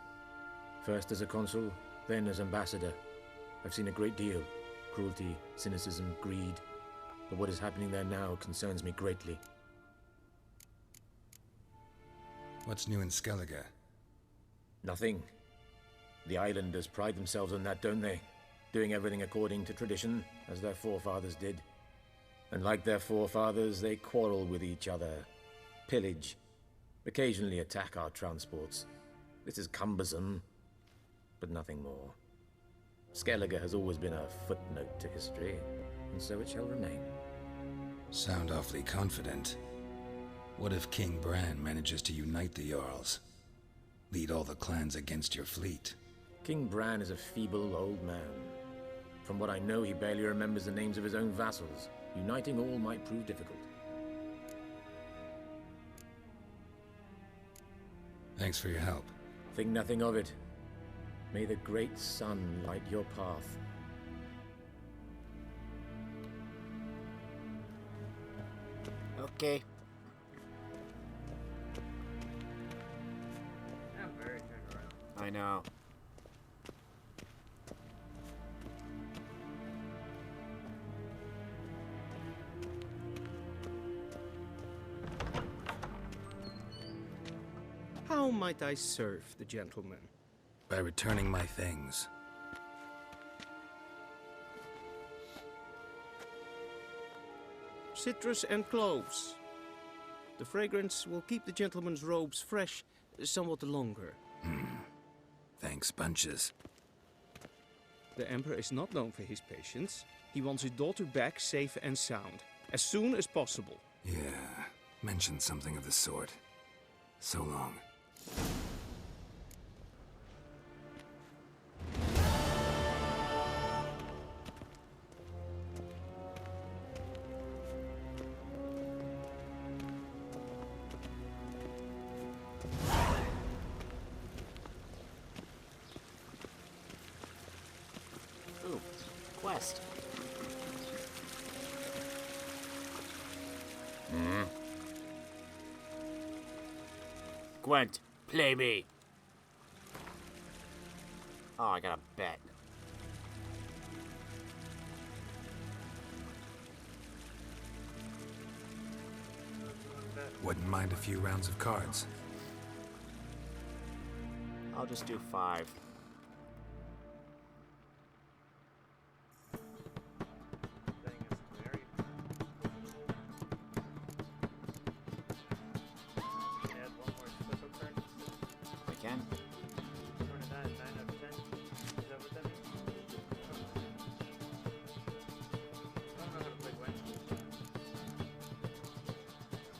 First as a consul, then as ambassador. I've seen a great deal. Cruelty, cynicism, greed. But what is happening there now concerns me greatly. What's new in Skellige? Nothing. The islanders pride themselves on that, don't they? Doing everything according to tradition, as their forefathers did. And like their forefathers, they quarrel with each other, pillage, occasionally attack our transports. This is cumbersome, but nothing more. Skellige has always been a footnote to history, and so it shall remain. Sound awfully confident. What if King Bran manages to unite the Jarls? Lead all the clans against your fleet? King Bran is a feeble old man. From what I know, he barely remembers the names of his own vassals. Uniting all might prove difficult. Thanks for your help. Think nothing of it. May the great sun light your path. Okay. I'm very good around. I know. How might I serve the gentleman? By returning my things. Citrus and cloves. The fragrance will keep the gentleman's robes fresh somewhat longer. Thanks, bunches. The Emperor is not known for his patience. He wants his daughter back safe and sound, as soon as possible. Yeah, mentioned something of the sort. So long. Ooh, quest. Gwent, play me. Oh, I got a bet. Wouldn't mind a few rounds of cards. I'll just do 5.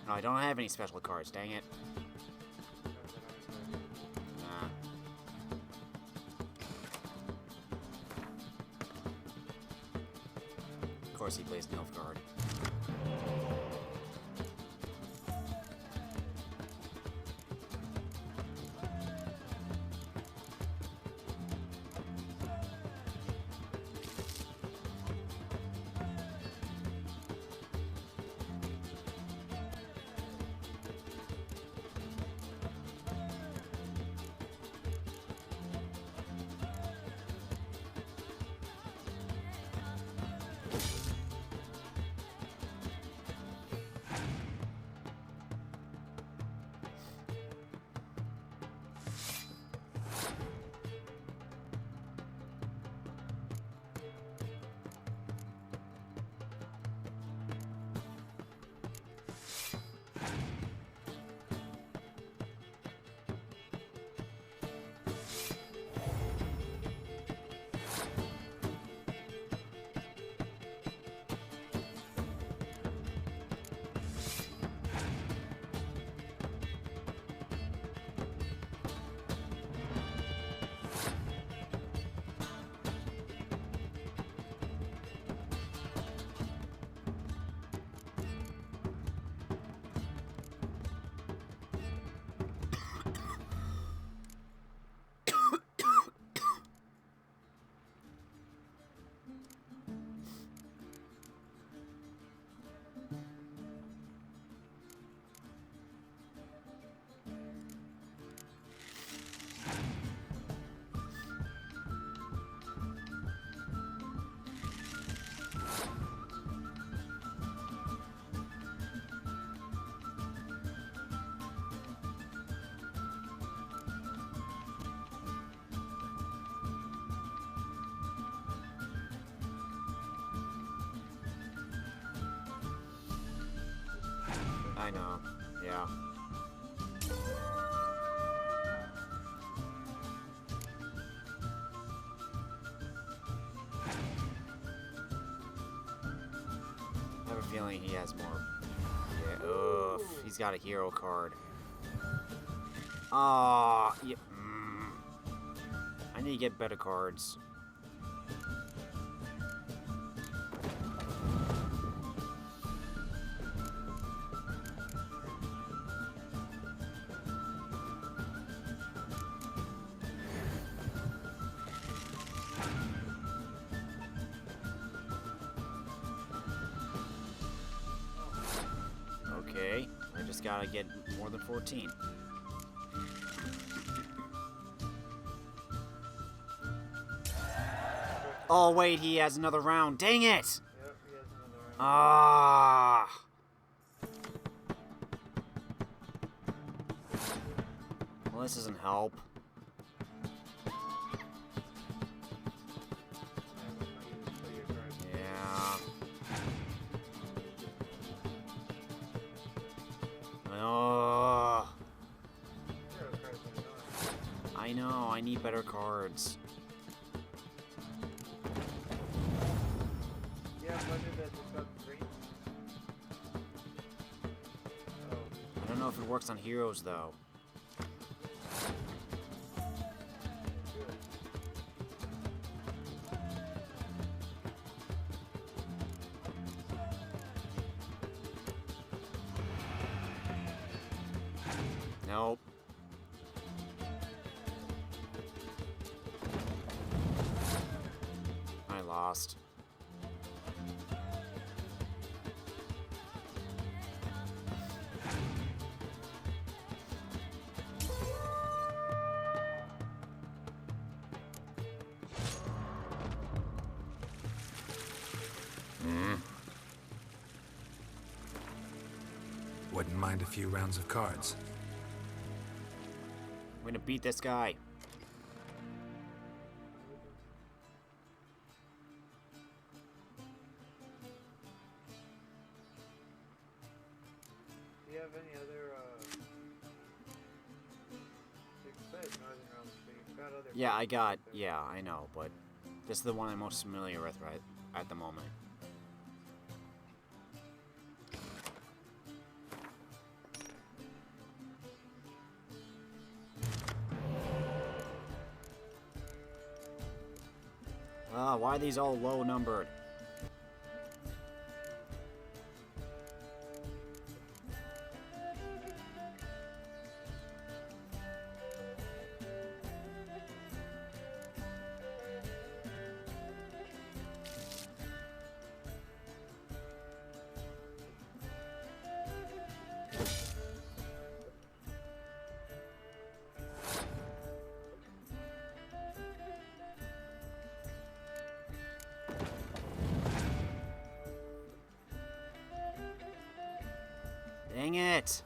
No, I don't have any special cards, dang it. Nah. Of course he plays Nilfgaard. I know. Yeah. I have a feeling he has more. Yeah, oof. He's got a hero card. Ah, yeah. I need to get better cards. Okay, I just gotta get more than 14. Oh wait, he has another round. Dang it! Yep, he has another round. Ah! Well, this doesn't help. Yeah. Oh. I know, I need better cards. Yeah, when did that just got green? I don't know if it works on heroes though. Nope. I lost. Wouldn't mind a few rounds of cards. I'm gonna beat this guy. Do you have any other, except Northern Realms, but you've got other... Yeah, I got. Yeah, I know, but this is the one I'm most familiar with right at the moment. Ah, why are these all low numbered? Dang it!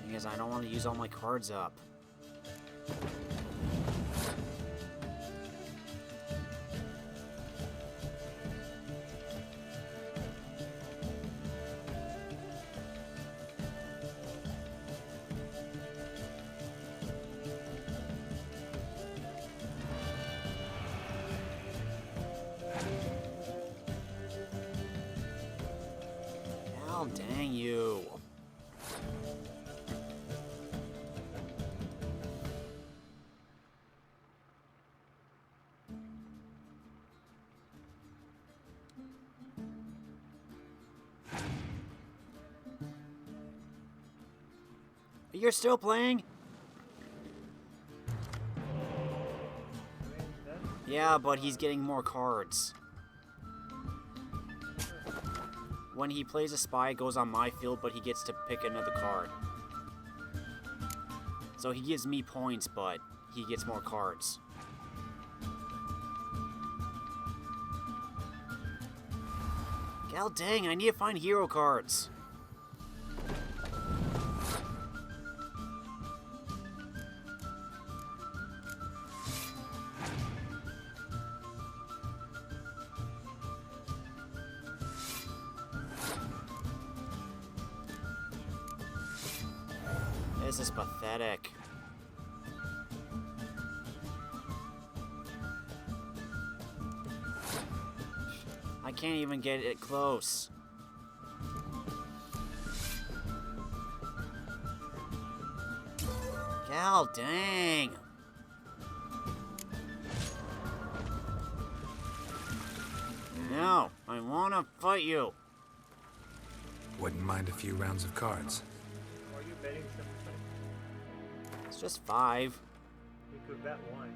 Thing is, I don't want to use all my cards up. Oh, dang you. You're still playing? Yeah, but he's getting more cards. When he plays a spy, it goes on my field, but he gets to pick another card. So he gives me points, but he gets more cards. God dang, I need to find hero cards. This is pathetic. I can't even get it close. God dang. No, I wanna fight you. Wouldn't mind a few rounds of cards. Are you betting something? It's just 5. You could bet 1.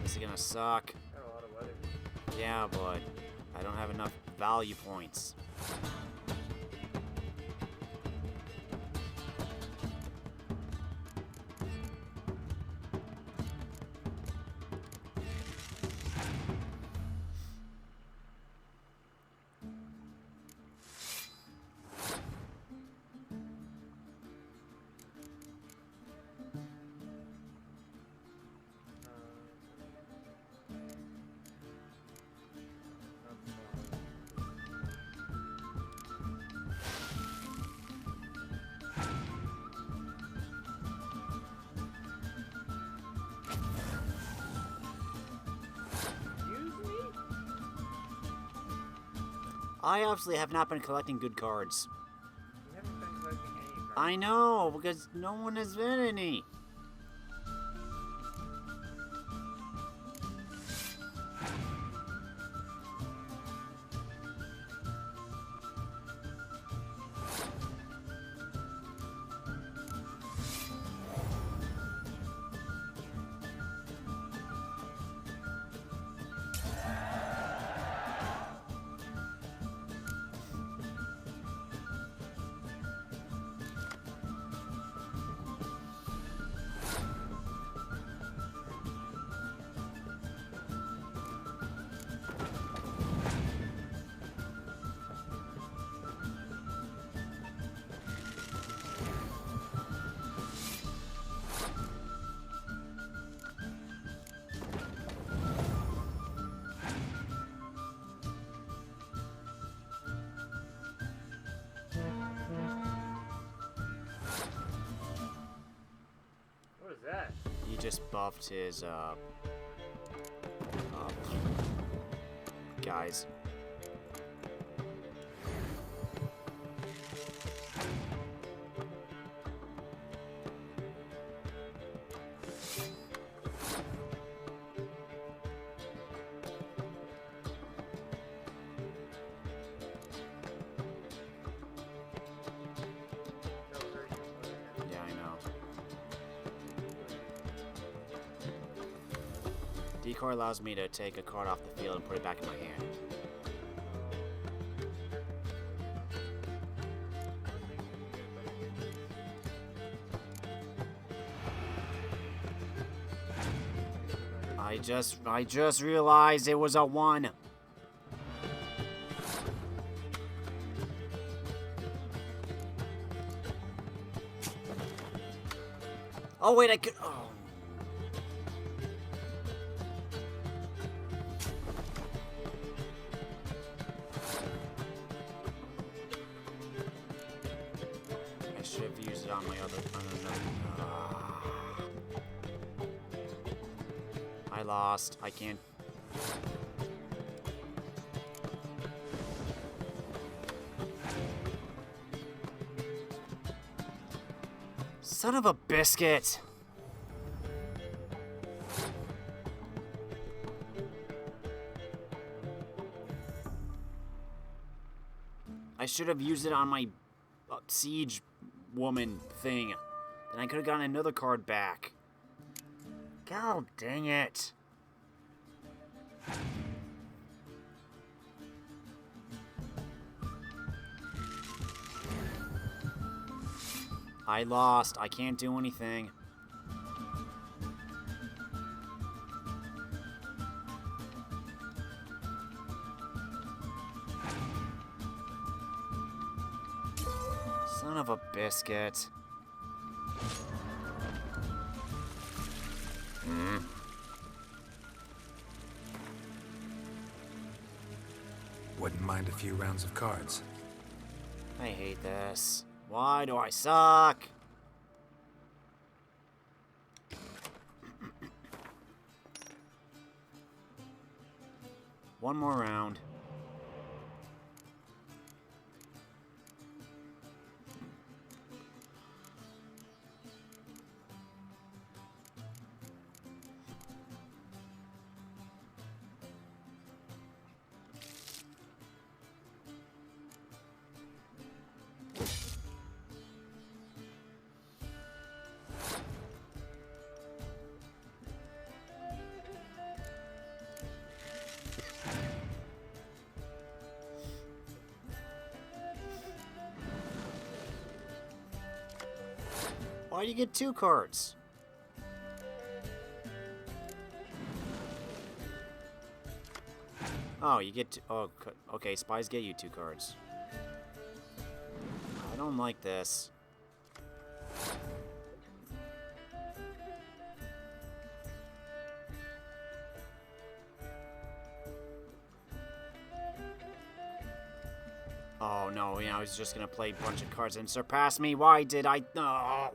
This is gonna suck. Got a lot of weather. Yeah, but I don't have enough value points. I obviously have not been collecting good cards. You haven't been collecting any cards. I know, because no one has been any. What is that? He just buffed his, guys. Yeah, I know. Decoy allows me to take a card off the field and put it back in my hand. I just realized it was a 1. Oh wait, I could. Oh. I should have used it on my other. I lost. I can't. Son of a biscuit! I should have used it on my siege woman thing. Then I could have gotten another card back. God dang it. I lost. I can't do anything. Son of a biscuit. Wouldn't mind a few rounds of cards. I hate this. Why do I suck? One more round. Why do you get 2 cards? Oh, you get oh, okay, spies get you 2 cards. I don't like this. Oh no, I was just gonna play a bunch of cards and surpass me. Why did I? No.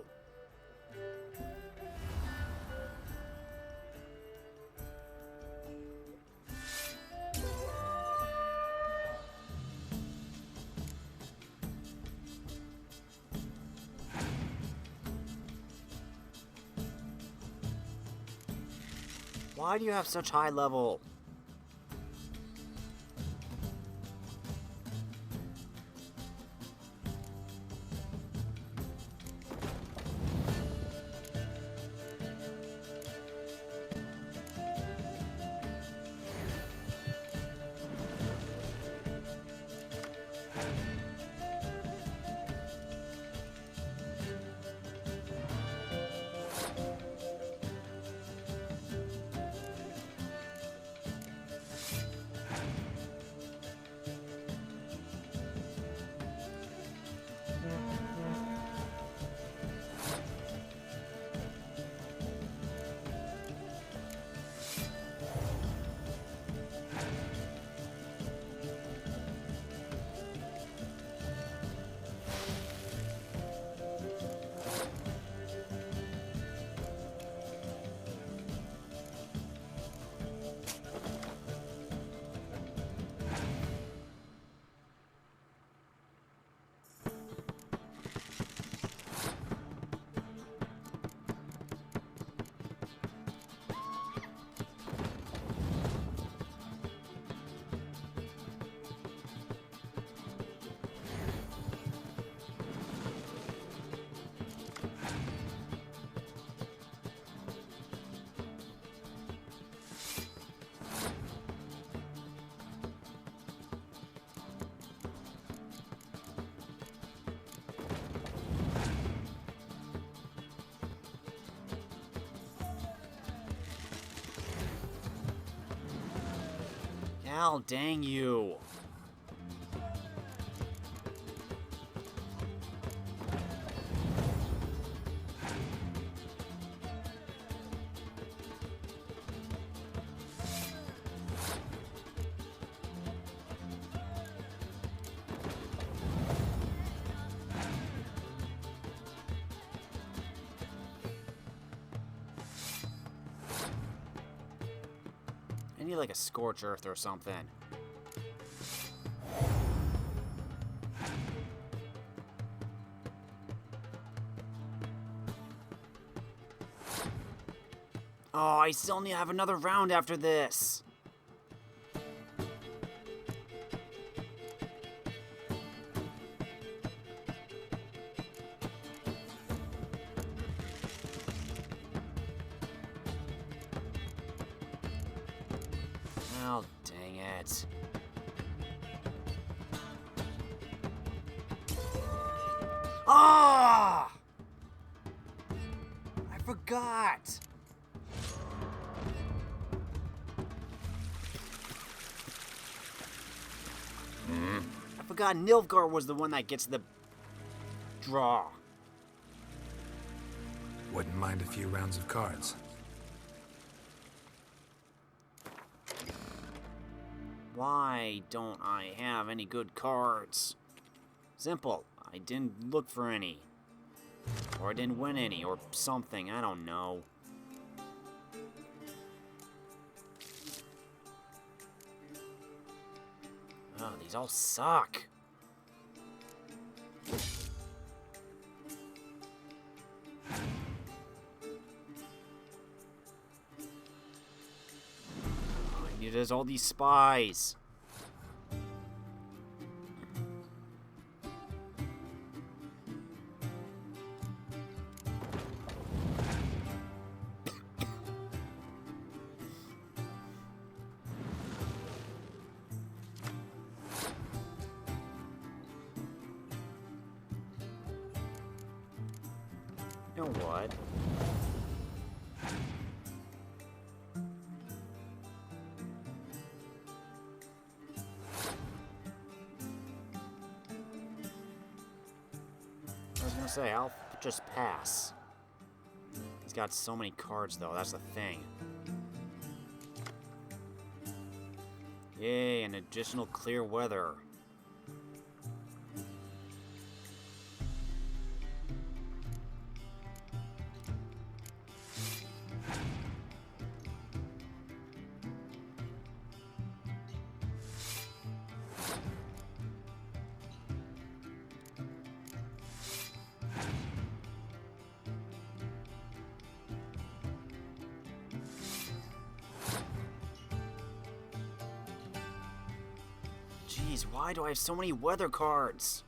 Why do you have such high level? Cal, dang you. I need like a scorch earth or something. Oh, I still need to have another round after this. Oh, dang it. Ah! I forgot. I forgot Nilfgaard was the one that gets the draw. Wouldn't mind a few rounds of cards. Why don't I have any good cards? Simple. I didn't look for any. Or I didn't win any, or something. I don't know. Oh, these all suck. All I need is all these spies. You know what? I was gonna say, I'll just pass. He's got so many cards, though. That's the thing. Yay, an additional clear weather. Jeez, why do I have so many weather cards?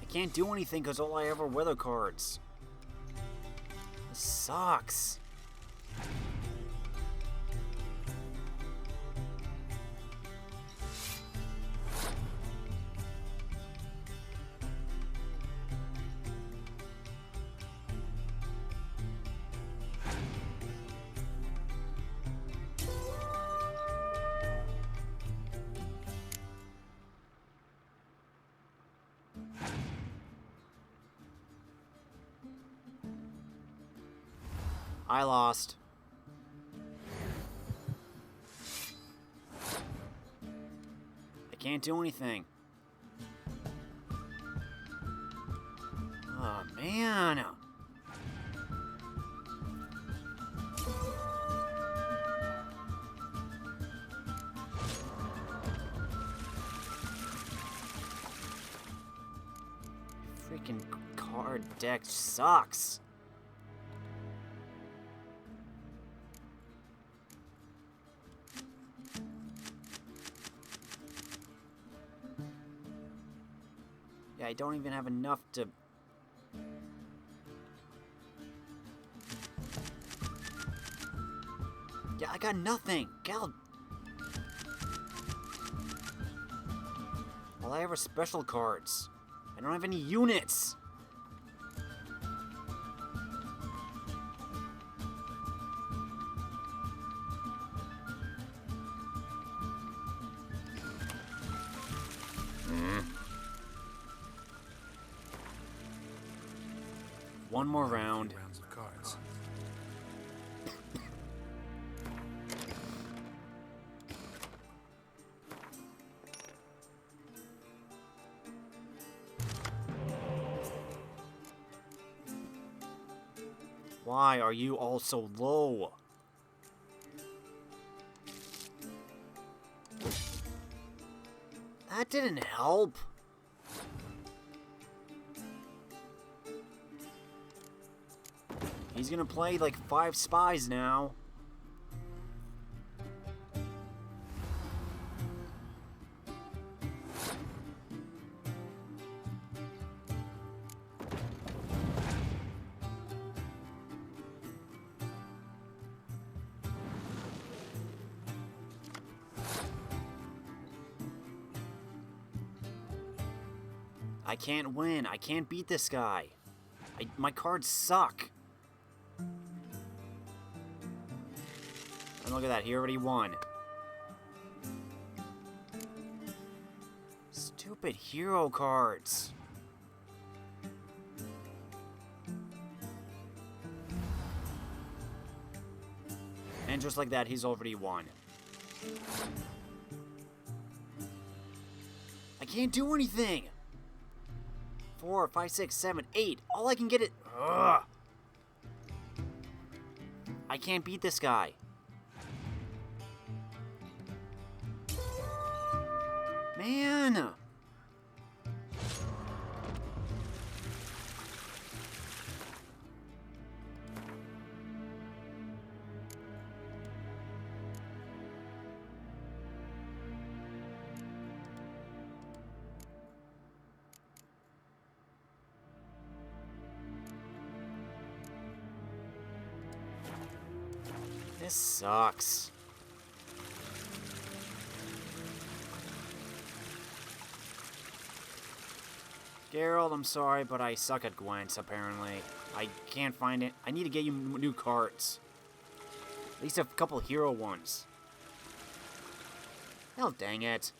I can't do anything because all I have are weather cards. This sucks. I lost. I can't do anything. Oh, man. Freaking card deck sucks. Yeah, I don't even have enough to Yeah, I got nothing. Gal. All I have are special cards. I don't have any units. One more round. Rounds of cards. Why are you all so low? That didn't help. He's gonna play like 5 spies now. I can't win. I can't beat this guy. My cards suck. And look at that, he already won. Stupid hero cards. And just like that, he's already won. I can't do anything. 4, 5, 6, 7, 8. All I can get is... Ugh. I can't beat this guy. Man! This sucks. Geralt, I'm sorry, but I suck at Gwents, apparently. I can't find it. I need to get you new cards. At least a couple hero ones. Hell dang it.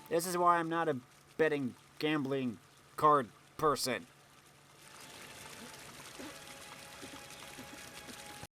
This is why I'm not a betting, gambling card person.